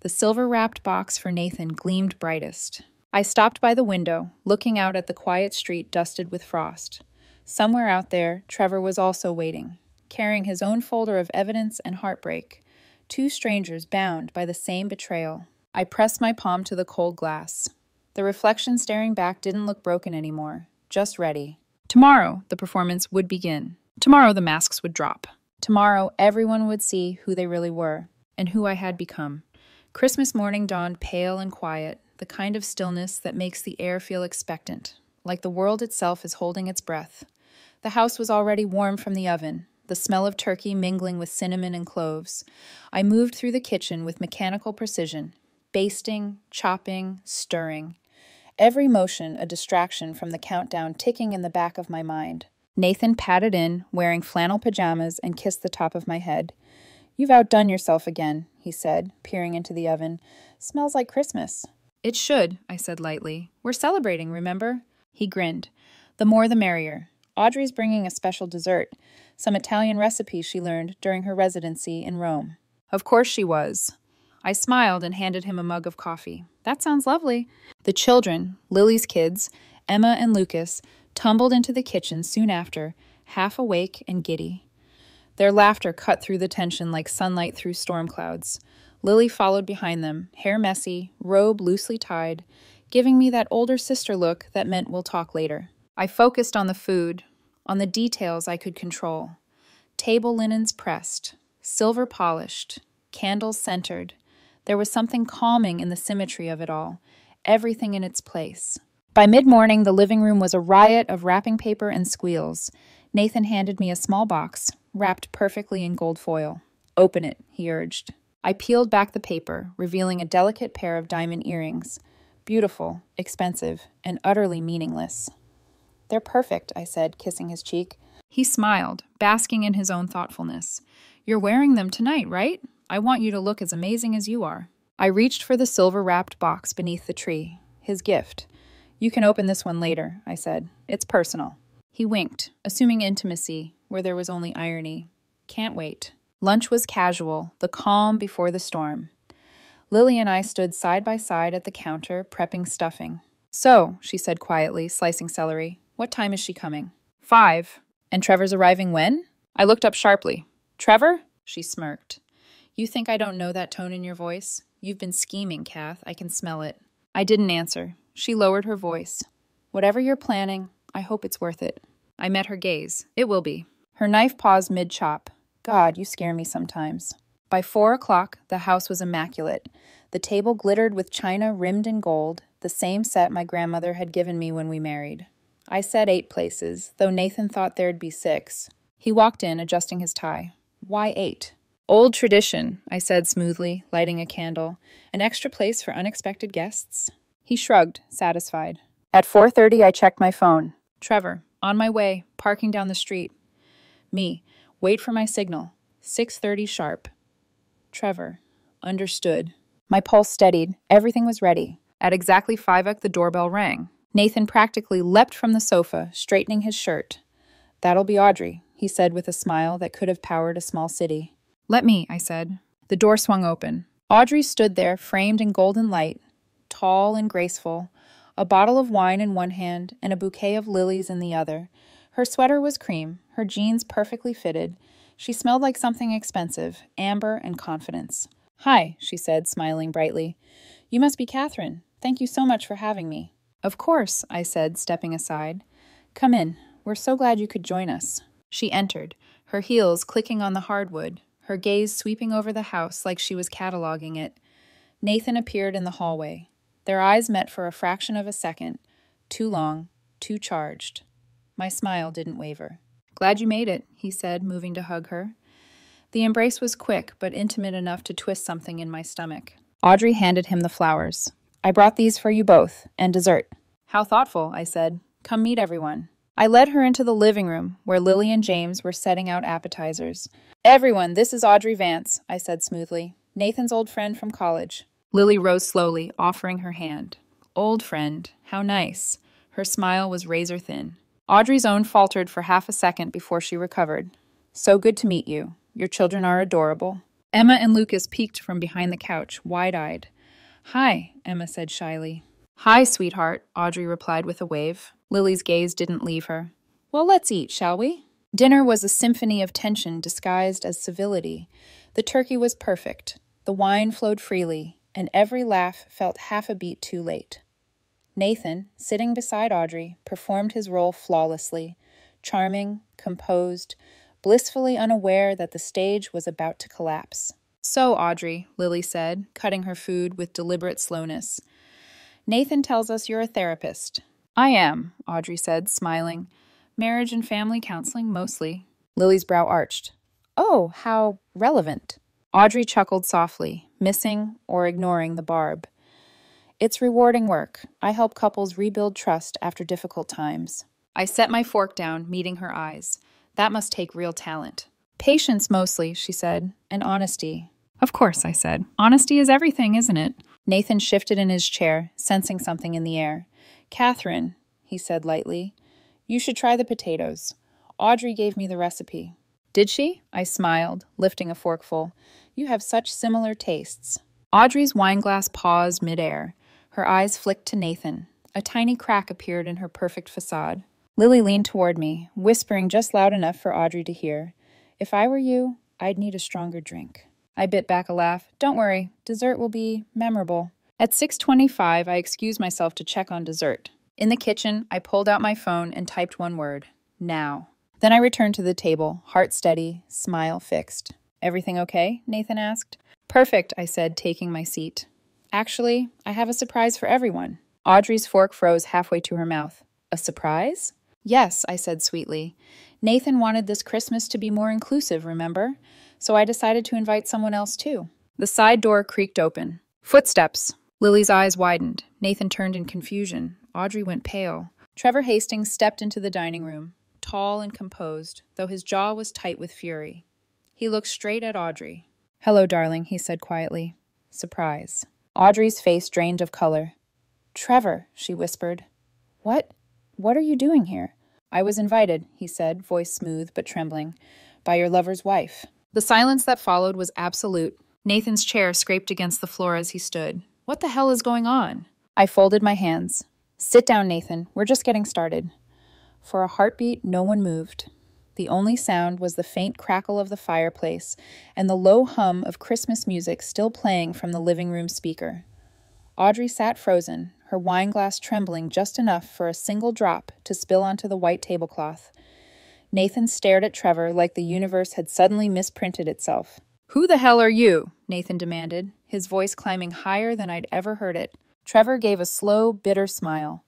The silver-wrapped box for Nathan gleamed brightest. I stopped by the window, looking out at the quiet street dusted with frost. Somewhere out there, Trevor was also waiting, carrying his own folder of evidence and heartbreak. 2 strangers bound by the same betrayal. I pressed my palm to the cold glass. The reflection staring back didn't look broken anymore, just ready. Tomorrow, the performance would begin. Tomorrow, the masks would drop. Tomorrow, everyone would see who they really were, and who I had become. Christmas morning dawned pale and quiet, the kind of stillness that makes the air feel expectant, like the world itself is holding its breath. The house was already warm from the oven, the smell of turkey mingling with cinnamon and cloves. I moved through the kitchen with mechanical precision, basting, chopping, stirring. Every motion a distraction from the countdown ticking in the back of my mind. Nathan patted in, wearing flannel pajamas, and kissed the top of my head. You've outdone yourself again, he said, peering into the oven. Smells like Christmas. It should, I said lightly. We're celebrating, remember? He grinned. The more the merrier. Audrey's bringing a special dessert, some Italian recipe she learned during her residency in Rome. Of course she was. I smiled and handed him a mug of coffee. That sounds lovely. The children, Lily's kids, Emma and Lucas, tumbled into the kitchen soon after, half awake and giddy. Their laughter cut through the tension like sunlight through storm clouds. Lily followed behind them, hair messy, robe loosely tied, giving me that older sister look that meant we'll talk later. I focused on the food, on the details I could control. Table linens pressed, silver polished, candles centered. There was something calming in the symmetry of it all, everything in its place. By mid-morning, the living room was a riot of wrapping paper and squeals. Nathan handed me a small box, wrapped perfectly in gold foil. "Open it," he urged. I peeled back the paper, revealing a delicate pair of diamond earrings. Beautiful, expensive, and utterly meaningless. "They're perfect," I said, kissing his cheek. He smiled, basking in his own thoughtfulness. "You're wearing them tonight, right? I want you to look as amazing as you are." I reached for the silver-wrapped box beneath the tree. His gift. "You can open this one later," I said. "It's personal." He winked, assuming intimacy, where there was only irony. "Can't wait." Lunch was casual, the calm before the storm. Lily and I stood side by side at the counter, prepping stuffing. "So," she said quietly, slicing celery, "what time is she coming?" "5. And Trevor's arriving when?" I looked up sharply. "Trevor?" She smirked. "You think I don't know that tone in your voice? You've been scheming, Kath. I can smell it." I didn't answer. She lowered her voice. "Whatever you're planning, I hope it's worth it." I met her gaze. "It will be." Her knife paused mid-chop. "God, you scare me sometimes." By 4 o'clock, the house was immaculate. The table glittered with china rimmed in gold, the same set my grandmother had given me when we married. I said 8 places, though Nathan thought there'd be 6. He walked in, adjusting his tie. "Why 8? "Old tradition," I said smoothly, lighting a candle. "An extra place for unexpected guests." He shrugged, satisfied. At 4:30, I checked my phone. "Trevor, on my way, parking down the street." Me, "Wait for my signal. 6:30 sharp." Trevor, "Understood." My pulse steadied. Everything was ready. At exactly 5 the doorbell rang. Nathan practically leapt from the sofa, straightening his shirt. "That'll be Audrey," he said with a smile that could have powered a small city. "Let me," I said. The door swung open. Audrey stood there, framed in golden light, tall and graceful, a bottle of wine in one hand and a bouquet of lilies in the other. Her sweater was cream, her jeans perfectly fitted. She smelled like something expensive, amber and confidence. "Hi," she said, smiling brightly. "You must be Catherine. Thank you so much for having me." "Of course," I said, stepping aside. "Come in. We're so glad you could join us." She entered, her heels clicking on the hardwood, her gaze sweeping over the house like she was cataloging it. Nathan appeared in the hallway. Their eyes met for a fraction of a second. Too long, too charged. My smile didn't waver. "Glad you made it," he said, moving to hug her. The embrace was quick, but intimate enough to twist something in my stomach. Audrey handed him the flowers. "I brought these for you both, and dessert." "How thoughtful," I said. "Come meet everyone." I led her into the living room, where Lily and James were setting out appetizers. "Everyone, this is Audrey Vance," I said smoothly. "Nathan's old friend from college." Lily rose slowly, offering her hand. "Old friend, how nice." Her smile was razor thin. Audrey's own faltered for half a second before she recovered. "So good to meet you. Your children are adorable." Emma and Lucas peeked from behind the couch, wide-eyed. "Hi," Emma said shyly. "Hi, sweetheart," Audrey replied with a wave. Lily's gaze didn't leave her. "Well, let's eat, shall we?" Dinner was a symphony of tension disguised as civility. The turkey was perfect. The wine flowed freely, and every laugh felt half a beat too late. Nathan, sitting beside Audrey, performed his role flawlessly, charming, composed, blissfully unaware that the stage was about to collapse. "So, Audrey," Lily said, cutting her food with deliberate slowness. "Nathan tells us you're a therapist." "I am," Audrey said, smiling. "Marriage and family counseling, mostly." Lily's brow arched. "Oh, how relevant." Audrey chuckled softly, missing or ignoring the barb. "It's rewarding work. I help couples rebuild trust after difficult times." I set my fork down, meeting her eyes. "That must take real talent." "Patience mostly," she said, "and honesty." "Of course," I said. "Honesty is everything, isn't it?" Nathan shifted in his chair, sensing something in the air. "Catherine," he said lightly, "you should try the potatoes. Audrey gave me the recipe." "Did she?" I smiled, lifting a forkful. "You have such similar tastes." Audrey's wineglass paused midair. Her eyes flicked to Nathan. A tiny crack appeared in her perfect facade. Lily leaned toward me, whispering just loud enough for Audrey to hear. "If I were you, I'd need a stronger drink." I bit back a laugh. "Don't worry, dessert will be memorable." At 6:25, I excused myself to check on dessert. In the kitchen, I pulled out my phone and typed one word. Now. Then I returned to the table, heart steady, smile fixed. "Everything okay?" Nathan asked. "Perfect," I said, taking my seat. "Actually, I have a surprise for everyone." Audrey's fork froze halfway to her mouth. "A surprise?" "Yes," I said sweetly. Nathan wanted this Christmas to be more inclusive, remember? So I decided to invite someone else too. The side door creaked open. Footsteps. Lily's eyes widened. Nathan turned in confusion. Audrey went pale. Trevor Hastings stepped into the dining room, tall and composed, though his jaw was tight with fury. He looked straight at Audrey. "Hello, darling," he said quietly. Surprise. Audrey's face drained of color. "Trevor," she whispered. "What? What are you doing here?" "I was invited," he said, voice smooth but trembling, "by your lover's wife." The silence that followed was absolute. Nathan's chair scraped against the floor as he stood. What the hell is going on? I folded my hands. "Sit down, Nathan. We're just getting started." For a heartbeat, no one moved. The only sound was the faint crackle of the fireplace and the low hum of Christmas music still playing from the living room speaker. Audrey sat frozen, her wine glass trembling just enough for a single drop to spill onto the white tablecloth. Nathan stared at Trevor like the universe had suddenly misprinted itself. "Who the hell are you?" Nathan demanded, his voice climbing higher than I'd ever heard it. Trevor gave a slow, bitter smile.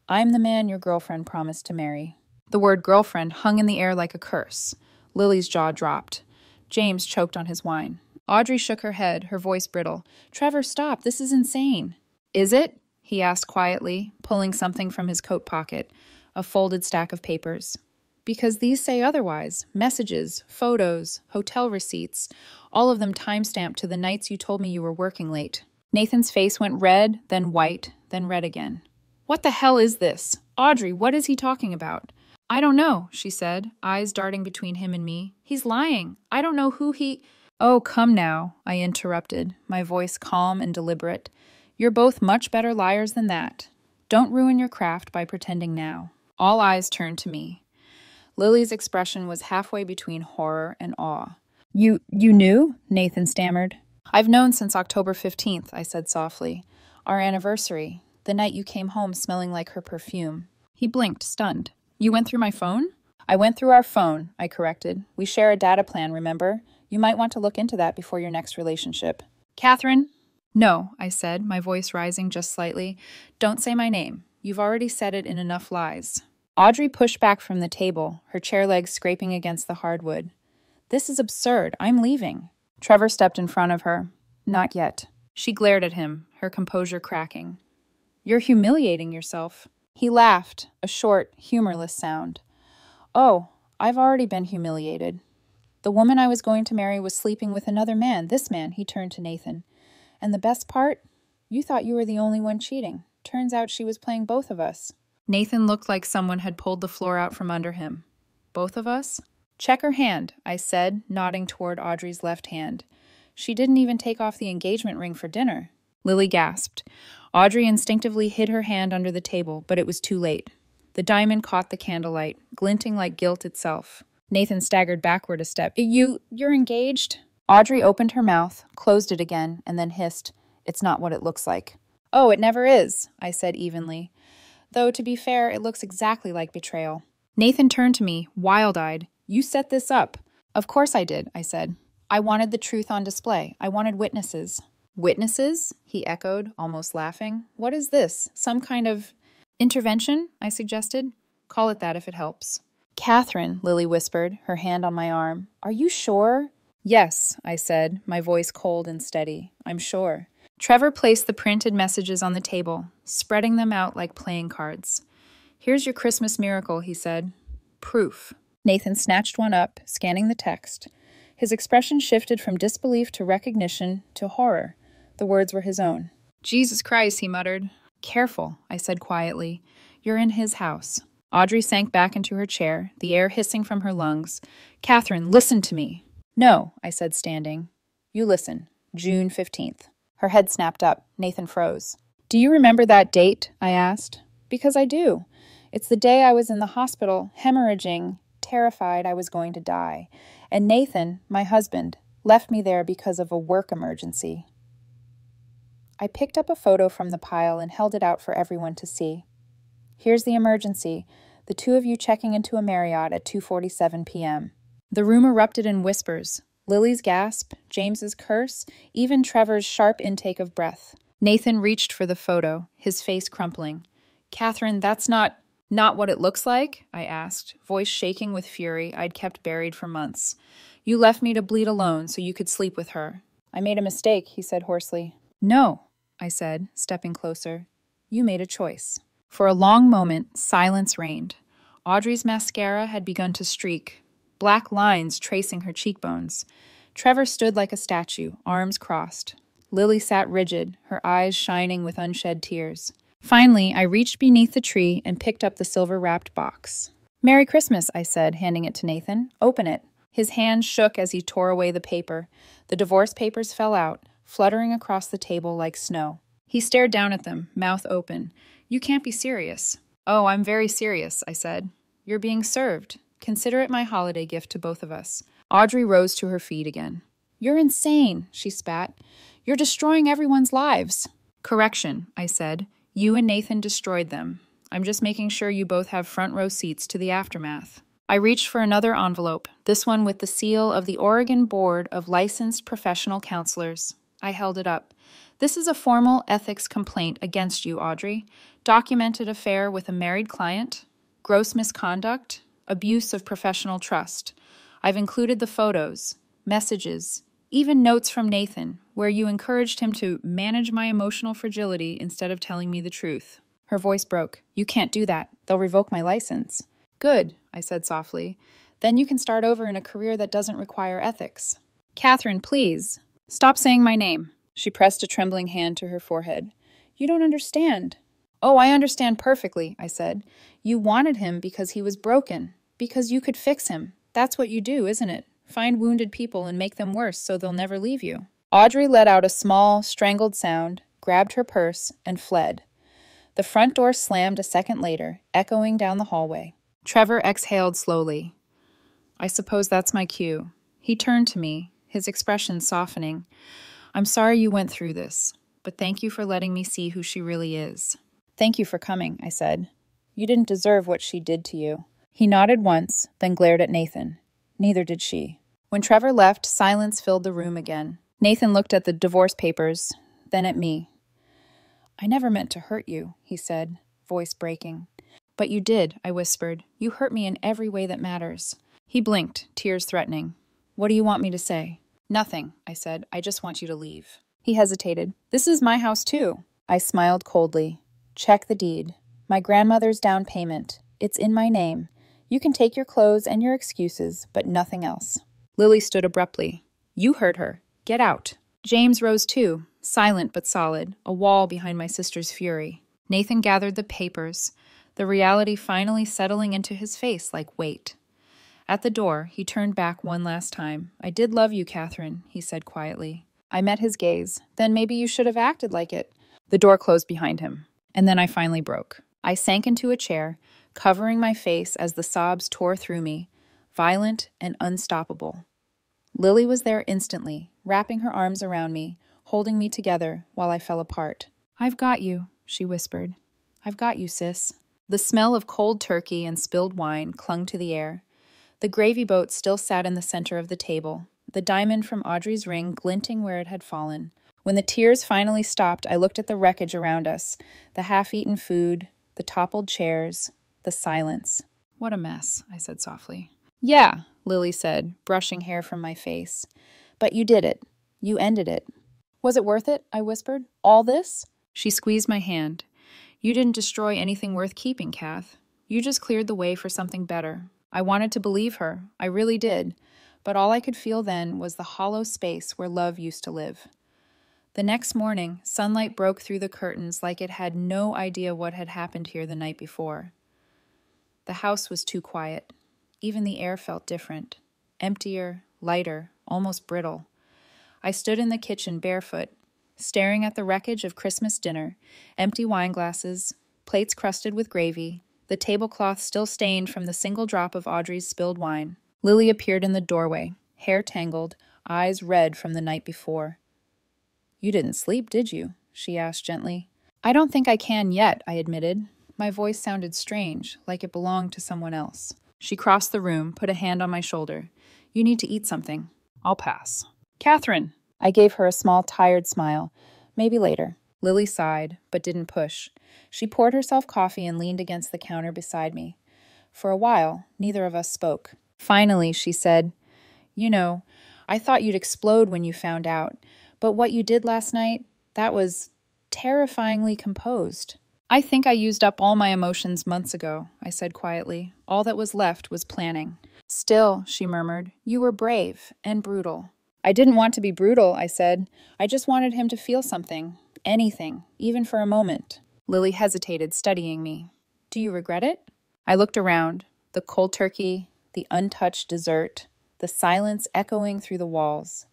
"I'm the man your girlfriend promised to marry." The word girlfriend hung in the air like a curse. Lily's jaw dropped. James choked on his wine. Audrey shook her head, her voice brittle. "Trevor, stop. This is insane." "Is it?" he asked quietly, pulling something from his coat pocket, a folded stack of papers. "Because these say otherwise. Messages, photos, hotel receipts, all of them time-stamped to the nights you told me you were working late." Nathan's face went red, then white, then red again. "What the hell is this? Audrey, what is he talking about?" "I don't know," she said, eyes darting between him and me. "He's lying. I don't know who he—" "Oh, come now," I interrupted, my voice calm and deliberate. "You're both much better liars than that. Don't ruin your craft by pretending now." All eyes turned to me. Lily's expression was halfway between horror and awe. You knew?" Nathan stammered. "I've known since October 15th, I said softly. "Our anniversary, the night you came home smelling like her perfume." He blinked, stunned. "You went through my phone?" "I went through our phone," I corrected. "We share a data plan, remember? You might want to look into that before your next relationship." "Catherine?" "No," I said, my voice rising just slightly. "Don't say my name. You've already said it in enough lies." Audrey pushed back from the table, her chair legs scraping against the hardwood. "This is absurd. I'm leaving." Trevor stepped in front of her. "Not yet." She glared at him, her composure cracking. "You're humiliating yourself." He laughed, a short, humorless sound. "Oh, I've already been humiliated. The woman I was going to marry was sleeping with another man, this man," he turned to Nathan. "And the best part? You thought you were the only one cheating. Turns out she was playing both of us." Nathan looked like someone had pulled the floor out from under him. "Both of us?" "Check her hand," I said, nodding toward Audrey's left hand. "She didn't even take off the engagement ring for dinner." Lily gasped. Audrey instinctively hid her hand under the table, but it was too late. The diamond caught the candlelight, glinting like guilt itself. Nathan staggered backward a step. You're engaged?" Audrey opened her mouth, closed it again, and then hissed, "It's not what it looks like." "Oh, it never is," I said evenly. Though, to be fair, it looks exactly like betrayal. Nathan turned to me, wild-eyed. "You set this up." "Of course I did," I said. "I wanted the truth on display. I wanted witnesses." "Witnesses?" he echoed, almost laughing. "What is this? Some kind of intervention?" I suggested. "Call it that if it helps." "Catherine," Lily whispered, her hand on my arm. "Are you sure?" "Yes," I said, my voice cold and steady. "I'm sure." Trevor placed the printed messages on the table, spreading them out like playing cards. "Here's your Christmas miracle," he said. "Proof." Nathan snatched one up, scanning the text. His expression shifted from disbelief to recognition to horror. The words were his own. "Jesus Christ," he muttered. "Careful," I said quietly. "You're in his house." Audrey sank back into her chair, the air hissing from her lungs. "Catherine, listen to me." "No," I said, standing. "You listen. June 15th. Her head snapped up. Nathan froze. "Do you remember that date?" I asked. "Because I do. It's the day I was in the hospital, hemorrhaging, terrified I was going to die. And Nathan, my husband, left me there because of a work emergency." I picked up a photo from the pile and held it out for everyone to see. "Here's the emergency. The two of you checking into a Marriott at 2:47 p.m. The room erupted in whispers. Lily's gasp, James's curse, even Trevor's sharp intake of breath. Nathan reached for the photo, his face crumpling. "Catherine, that's not—" Not what it looks like? I asked, voice shaking with fury I'd kept buried for months. You left me to bleed alone so you could sleep with her. I made a mistake, he said hoarsely. No, I said, stepping closer. You made a choice. For a long moment, silence reigned. Audrey's mascara had begun to streak, black lines tracing her cheekbones. Trevor stood like a statue, arms crossed. Lily sat rigid, her eyes shining with unshed tears. Finally, I reached beneath the tree and picked up the silver-wrapped box. Merry Christmas, I said, handing it to Nathan. Open it. His hand shook as he tore away the paper. The divorce papers fell out, fluttering across the table like snow. He stared down at them, mouth open. You can't be serious. Oh, I'm very serious, I said. You're being served. Consider it my holiday gift to both of us. Audrey rose to her feet again. You're insane, she spat. You're destroying everyone's lives. Correction, I said. You and Nathan destroyed them. I'm just making sure you both have front row seats to the aftermath. I reached for another envelope, this one with the seal of the Oregon Board of Licensed Professional Counselors. I held it up. This is a formal ethics complaint against you, Audrey. Documented affair with a married client, gross misconduct, abuse of professional trust. I've included the photos, messages, even notes from Nathan, where you encouraged him to manage my emotional fragility instead of telling me the truth. Her voice broke. You can't do that. They'll revoke my license. Good, I said softly. Then you can start over in a career that doesn't require ethics. Catherine, please. Stop saying my name. She pressed a trembling hand to her forehead. You don't understand. Oh, I understand perfectly, I said. You wanted him because he was broken, because you could fix him. That's what you do, isn't it? Find wounded people and make them worse so they'll never leave you. Audrey let out a small, strangled sound, grabbed her purse, and fled. The front door slammed a second later, echoing down the hallway. Trevor exhaled slowly. I suppose that's my cue. He turned to me, his expression softening. I'm sorry you went through this, but thank you for letting me see who she really is. Thank you for coming, I said. You didn't deserve what she did to you. He nodded once, then glared at Nathan. Neither did she. When Trevor left, silence filled the room again. Nathan looked at the divorce papers, then at me. I never meant to hurt you, he said, voice breaking. But you did, I whispered. You hurt me in every way that matters. He blinked, tears threatening. What do you want me to say? Nothing, I said. I just want you to leave. He hesitated. This is my house, too. I smiled coldly. Check the deed. My grandmother's down payment. It's in my name. You can take your clothes and your excuses, but nothing else. Lily stood abruptly. You hurt her. Get out. James rose too, silent but solid, a wall behind my sister's fury. Nathan gathered the papers, the reality finally settling into his face like weight. At the door, he turned back one last time. I did love you, Catherine, he said quietly. I met his gaze. Then maybe you should have acted like it. The door closed behind him. And then I finally broke. I sank into a chair, covering my face as the sobs tore through me, violent and unstoppable. Lily was there instantly, wrapping her arms around me, holding me together while I fell apart. I've got you, she whispered. I've got you, sis. The smell of cold turkey and spilled wine clung to the air. The gravy boat still sat in the center of the table, the diamond from Audrey's ring glinting where it had fallen. When the tears finally stopped, I looked at the wreckage around us, the half-eaten food, the toppled chairs, the silence. What a mess, I said softly. Yeah, Lily said, brushing hair from my face. But you did it. You ended it. Was it worth it? I whispered. All this? She squeezed my hand. You didn't destroy anything worth keeping, Kath. You just cleared the way for something better. I wanted to believe her. I really did. But all I could feel then was the hollow space where love used to live. The next morning, sunlight broke through the curtains like it had no idea what had happened here the night before. The house was too quiet. Even the air felt different. Emptier, lighter, almost brittle. I stood in the kitchen barefoot, staring at the wreckage of Christmas dinner, empty wine glasses, plates crusted with gravy, the tablecloth still stained from the single drop of Audrey's spilled wine. Lily appeared in the doorway, hair tangled, eyes red from the night before. You didn't sleep, did you? She asked gently. I don't think I can yet, I admitted. My voice sounded strange, like it belonged to someone else. She crossed the room, put a hand on my shoulder. You need to eat something. I'll pass. Catherine! I gave her a small, tired smile. Maybe later. Lily sighed, but didn't push. She poured herself coffee and leaned against the counter beside me. For a while, neither of us spoke. Finally, she said, "You know, I thought you'd explode when you found out, but what you did last night, that was terrifyingly composed." "I think I used up all my emotions months ago," I said quietly. All that was left was planning. "Still," she murmured, "you were brave and brutal." "I didn't want to be brutal," I said. "I just wanted him to feel something. Anything, even for a moment." Lily hesitated, studying me. "Do you regret it?" I looked around. The cold turkey, the untouched dessert, the silence echoing through the walls.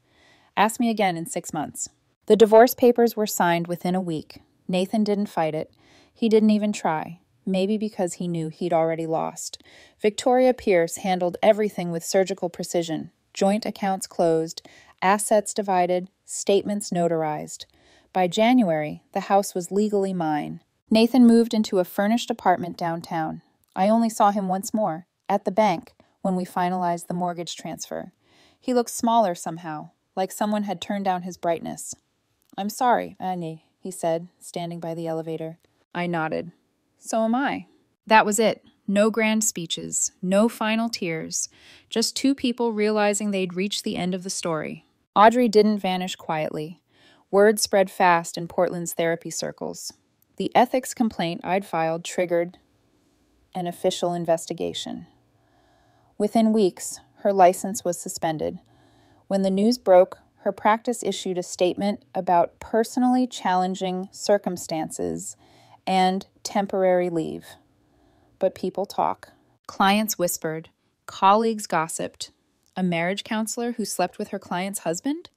"Ask me again in 6 months." The divorce papers were signed within a week. Nathan didn't fight it. He didn't even try. Maybe because he knew he'd already lost. Victoria Pierce handled everything with surgical precision. Joint accounts closed, assets divided, statements notarized. By January, the house was legally mine. Nathan moved into a furnished apartment downtown. I only saw him once more, at the bank, when we finalized the mortgage transfer. He looked smaller somehow, like someone had turned down his brightness. "I'm sorry, Annie," he said, standing by the elevator. I nodded. "So am I." That was it. No grand speeches, no final tears, just two people realizing they'd reached the end of the story. Audrey didn't vanish quietly. Word spread fast in Portland's therapy circles. The ethics complaint I'd filed triggered an official investigation. Within weeks, her license was suspended. When the news broke, her practice issued a statement about personally challenging circumstances and temporary leave. But people talk. Clients whispered. Colleagues gossiped. A marriage counselor who slept with her client's husband?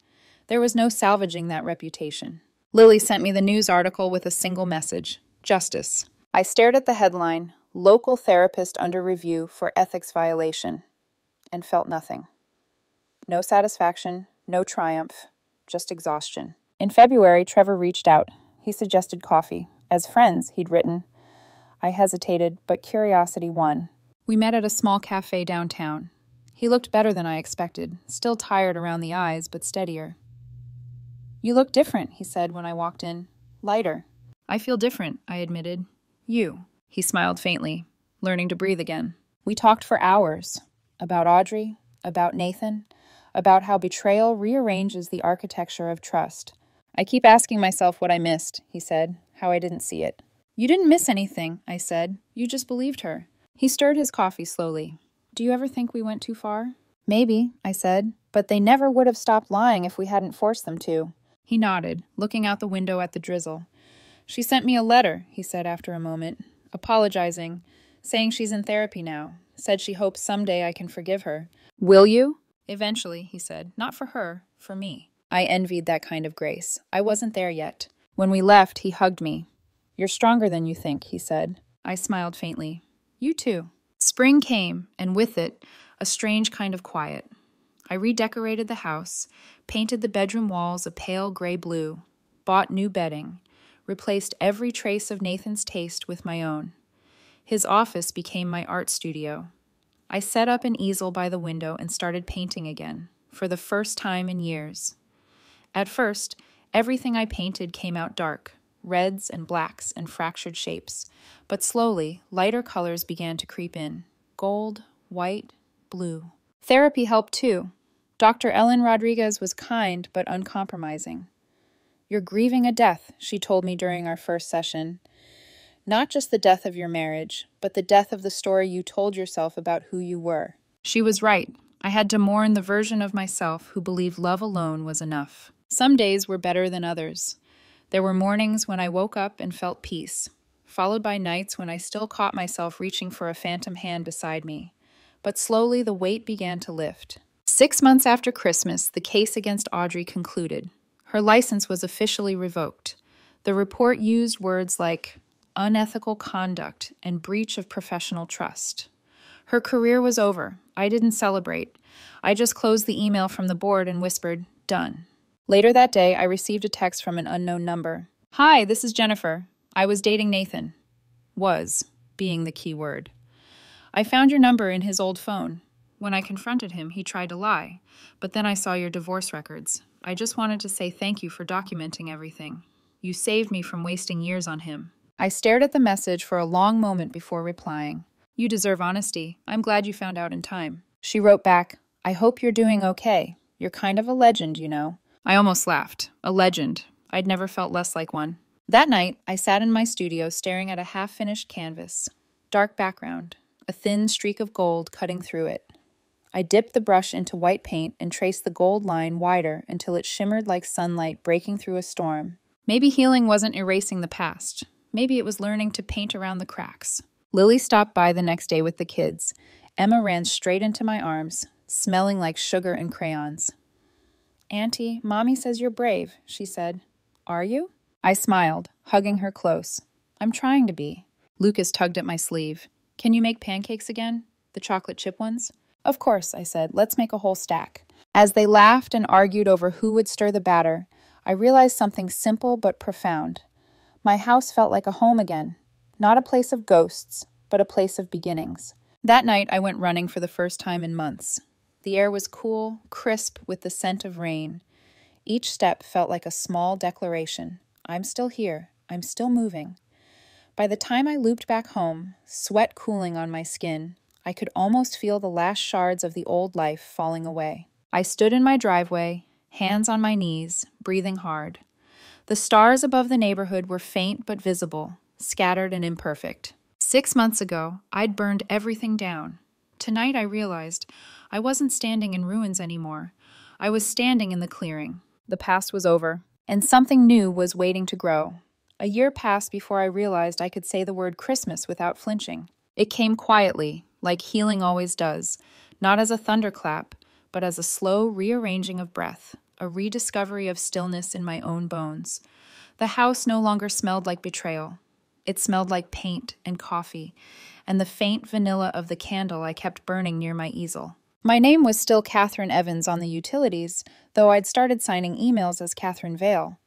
There was no salvaging that reputation. Lily sent me the news article with a single message: justice. I stared at the headline, "Local Therapist Under Review for Ethics Violation," and felt nothing. No satisfaction, no triumph, just exhaustion. In February, Trevor reached out. He suggested coffee. As friends, he'd written. I hesitated, but curiosity won. We met at a small cafe downtown. He looked better than I expected, still tired around the eyes, but steadier. "You look different," he said when I walked in. "Lighter." "I feel different," I admitted. "You." He smiled faintly, learning to breathe again. We talked for hours. About Audrey, about Nathan, about how betrayal rearranges the architecture of trust. "I keep asking myself what I missed," he said, "how I didn't see it." "You didn't miss anything," I said. "You just believed her." He stirred his coffee slowly. "Do you ever think we went too far?" "Maybe," I said, "but they never would have stopped lying if we hadn't forced them to." He nodded, looking out the window at the drizzle. "She sent me a letter," he said after a moment, apologizing, saying she's in therapy now, said she hopes someday I can forgive her. "Will you?" "Eventually," he said. "Not for her, for me." I envied that kind of grace. I wasn't there yet. When we left, he hugged me. "You're stronger than you think," he said. I smiled faintly. "You too." Spring came, and with it, a strange kind of quiet. I redecorated the house, painted the bedroom walls a pale gray blue, bought new bedding, replaced every trace of Nathan's taste with my own. His office became my art studio. I set up an easel by the window and started painting again, for the first time in years. At first, everything I painted came out dark, reds and blacks and fractured shapes, but slowly, lighter colors began to creep in: gold, white, blue. Therapy helped too. Dr. Ellen Rodriguez was kind but uncompromising. "You're grieving a death," she told me during our first session. "Not just the death of your marriage, but the death of the story you told yourself about who you were." She was right. I had to mourn the version of myself who believed love alone was enough. Some days were better than others. There were mornings when I woke up and felt peace, followed by nights when I still caught myself reaching for a phantom hand beside me. But slowly the weight began to lift. 6 months after Christmas, the case against Audrey concluded. Her license was officially revoked. The report used words like unethical conduct and breach of professional trust. Her career was over. I didn't celebrate. I just closed the email from the board and whispered, "Done." Later that day, I received a text from an unknown number. "Hi, this is Jennifer. I was dating Nathan." Was, being the key word. "I found your number in his old phone. When I confronted him, he tried to lie. But then I saw your divorce records. I just wanted to say thank you for documenting everything." You saved me from wasting years on him. I stared at the message for a long moment before replying. You deserve honesty. I'm glad you found out in time. She wrote back, I hope you're doing okay. You're kind of a legend, you know. I almost laughed. A legend. I'd never felt less like one. That night, I sat in my studio staring at a half-finished canvas. Dark background, a thin streak of gold cutting through it. I dipped the brush into white paint and traced the gold line wider until it shimmered like sunlight breaking through a storm. Maybe healing wasn't erasing the past. Maybe it was learning to paint around the cracks. Lily stopped by the next day with the kids. Emma ran straight into my arms, smelling like sugar and crayons. Auntie, Mommy says you're brave, she said. Are you? I smiled, hugging her close. I'm trying to be. Lucas tugged at my sleeve. Can you make pancakes again? The chocolate chip ones? Of course, I said. Let's make a whole stack. As they laughed and argued over who would stir the batter, I realized something simple but profound. My house felt like a home again. Not a place of ghosts, but a place of beginnings. That night, I went running for the first time in months. The air was cool, crisp with the scent of rain. Each step felt like a small declaration. I'm still here. I'm still moving. By the time I looped back home, sweat cooling on my skin, I could almost feel the last shards of the old life falling away. I stood in my driveway, hands on my knees, breathing hard. The stars above the neighborhood were faint but visible, scattered and imperfect. 6 months ago, I'd burned everything down. Tonight I realized I wasn't standing in ruins anymore. I was standing in the clearing. The past was over, and something new was waiting to grow. A year passed before I realized I could say the word Christmas without flinching. It came quietly, like healing always does, not as a thunderclap, but as a slow rearranging of breath, a rediscovery of stillness in my own bones. The house no longer smelled like betrayal. It smelled like paint and coffee, and the faint vanilla of the candle I kept burning near my easel. My name was still Catherine Evans on the utilities, though I'd started signing emails as Catherine Vale.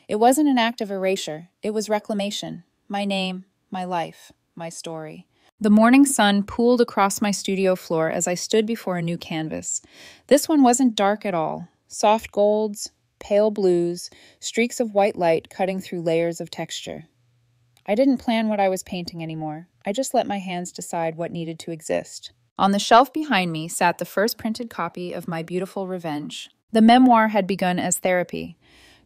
It wasn't an act of erasure, it was reclamation. My name, my life, my story. The morning sun pooled across my studio floor as I stood before a new canvas. This one wasn't dark at all. Soft golds, pale blues, streaks of white light cutting through layers of texture. I didn't plan what I was painting anymore. I just let my hands decide what needed to exist. On the shelf behind me sat the first printed copy of My Beautiful Revenge. The memoir had begun as therapy.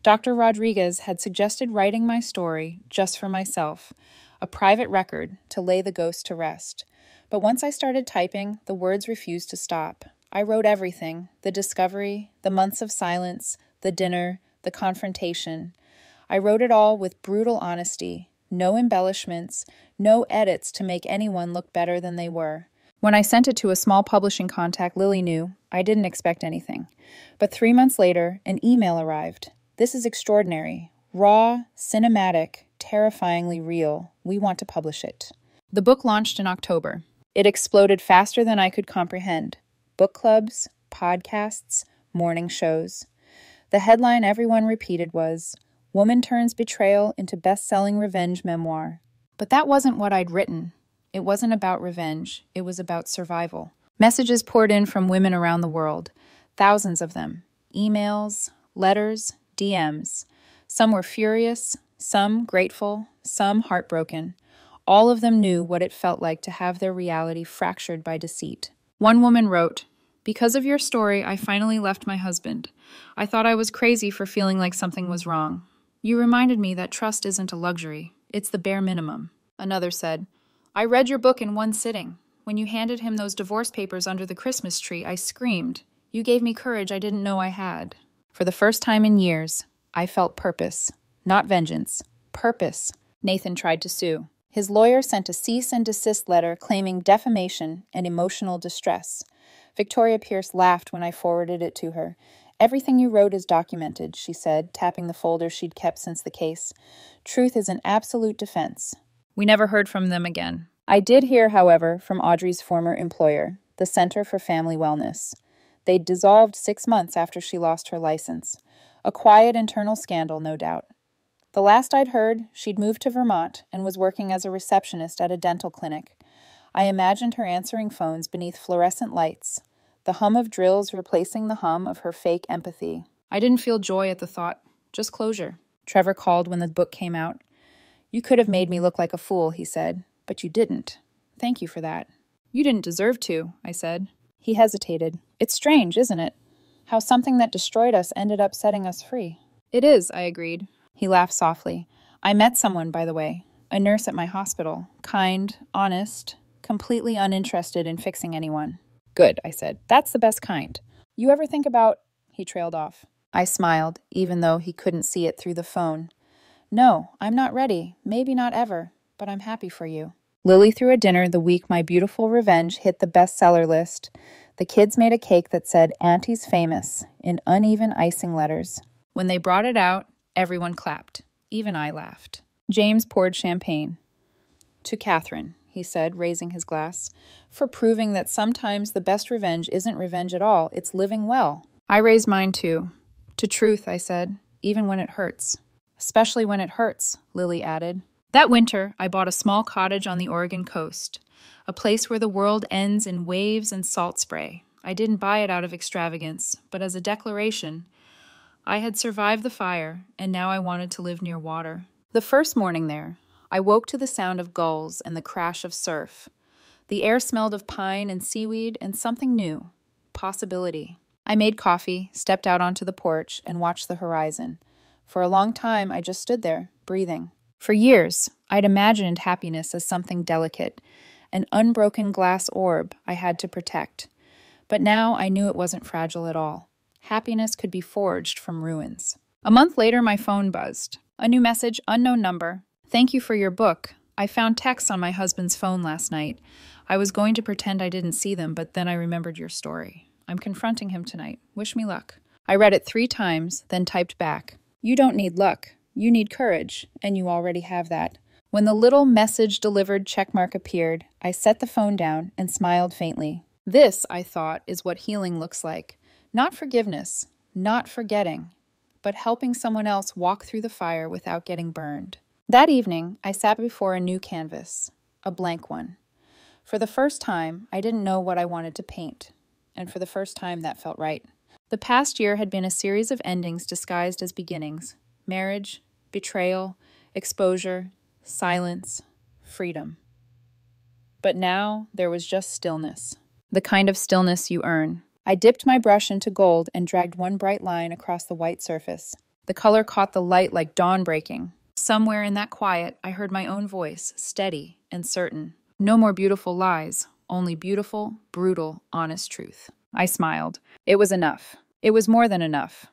Dr. Rodriguez had suggested writing my story just for myself, a private record to lay the ghost to rest. But once I started typing, the words refused to stop. I wrote everything, the discovery, the months of silence, the dinner, the confrontation. I wrote it all with brutal honesty, no embellishments, no edits to make anyone look better than they were. When I sent it to a small publishing contact Lily knew, I didn't expect anything. But 3 months later, an email arrived. This is extraordinary. Raw, cinematic, terrifyingly real. We want to publish it. The book launched in October. It exploded faster than I could comprehend. Book clubs, podcasts, morning shows. The headline everyone repeated was, Woman Turns Betrayal into Best-Selling Revenge Memoir. But that wasn't what I'd written. It wasn't about revenge. It was about survival. Messages poured in from women around the world. Thousands of them. Emails, letters, DMs. Some were furious, some grateful, some heartbroken. All of them knew what it felt like to have their reality fractured by deceit. One woman wrote, Because of your story, I finally left my husband. I thought I was crazy for feeling like something was wrong. You reminded me that trust isn't a luxury. It's the bare minimum. Another said, I read your book in one sitting. When you handed him those divorce papers under the Christmas tree, I screamed. You gave me courage I didn't know I had. For the first time in years, I felt purpose. Not vengeance. Purpose. Nathan tried to sue. His lawyer sent a cease and desist letter claiming defamation and emotional distress. Victoria Pierce laughed when I forwarded it to her. Everything you wrote is documented, she said, tapping the folder she'd kept since the case. Truth is an absolute defense. We never heard from them again. I did hear, however, from Audrey's former employer, the Center for Family Wellness. They'd dissolved 6 months after she lost her license. A quiet internal scandal, no doubt. The last I'd heard, she'd moved to Vermont and was working as a receptionist at a dental clinic. I imagined her answering phones beneath fluorescent lights, the hum of drills replacing the hum of her fake empathy. I didn't feel joy at the thought, just closure. Trevor called when the book came out. You could have made me look like a fool, he said, but you didn't. Thank you for that. You didn't deserve to, I said. He hesitated. It's strange, isn't it? How something that destroyed us ended up setting us free. It is, I agreed. He laughed softly. I met someone, by the way, a nurse at my hospital. Kind, honest, completely uninterested in fixing anyone. Good, I said. That's the best kind. You ever think about... He trailed off. I smiled, even though he couldn't see it through the phone. No, I'm not ready. Maybe not ever. But I'm happy for you. Lily threw a dinner the week My Beautiful Revenge hit the bestseller list. The kids made a cake that said Auntie's Famous in uneven icing letters. When they brought it out, everyone clapped. Even I laughed. James poured champagne. To Catherine, he said, raising his glass, for proving that sometimes the best revenge isn't revenge at all, it's living well. I raised mine too. To Truth, I said, even when it hurts. Especially when it hurts, Lily added. That winter, I bought a small cottage on the Oregon coast, a place where the world ends in waves and salt spray. I didn't buy it out of extravagance, but as a declaration. I had survived the fire, and now I wanted to live near water. The first morning there, I woke to the sound of gulls and the crash of surf. The air smelled of pine and seaweed and something new, possibility. I made coffee, stepped out onto the porch, and watched the horizon. For a long time, I just stood there, breathing. For years, I'd imagined happiness as something delicate, an unbroken glass orb I had to protect. But now I knew it wasn't fragile at all. Happiness could be forged from ruins. A month later, my phone buzzed. A new message, unknown number. Thank you for your book. I found texts on my husband's phone last night. I was going to pretend I didn't see them, but then I remembered your story. I'm confronting him tonight. Wish me luck. I read it 3 times, then typed back. You don't need luck. You need courage, and you already have that. When the little message-delivered checkmark appeared, I set the phone down and smiled faintly. This, I thought, is what healing looks like. Not forgiveness, not forgetting, but helping someone else walk through the fire without getting burned. That evening, I sat before a new canvas, a blank one. For the first time, I didn't know what I wanted to paint, and for the first time, that felt right. The past year had been a series of endings disguised as beginnings. Marriage, betrayal, exposure, silence, freedom. But now there was just stillness, the kind of stillness you earn. I dipped my brush into gold and dragged one bright line across the white surface. The color caught the light like dawn breaking. Somewhere in that quiet, I heard my own voice, steady and certain. No more beautiful lies, only beautiful, brutal, honest truth. I smiled. It was enough. It was more than enough.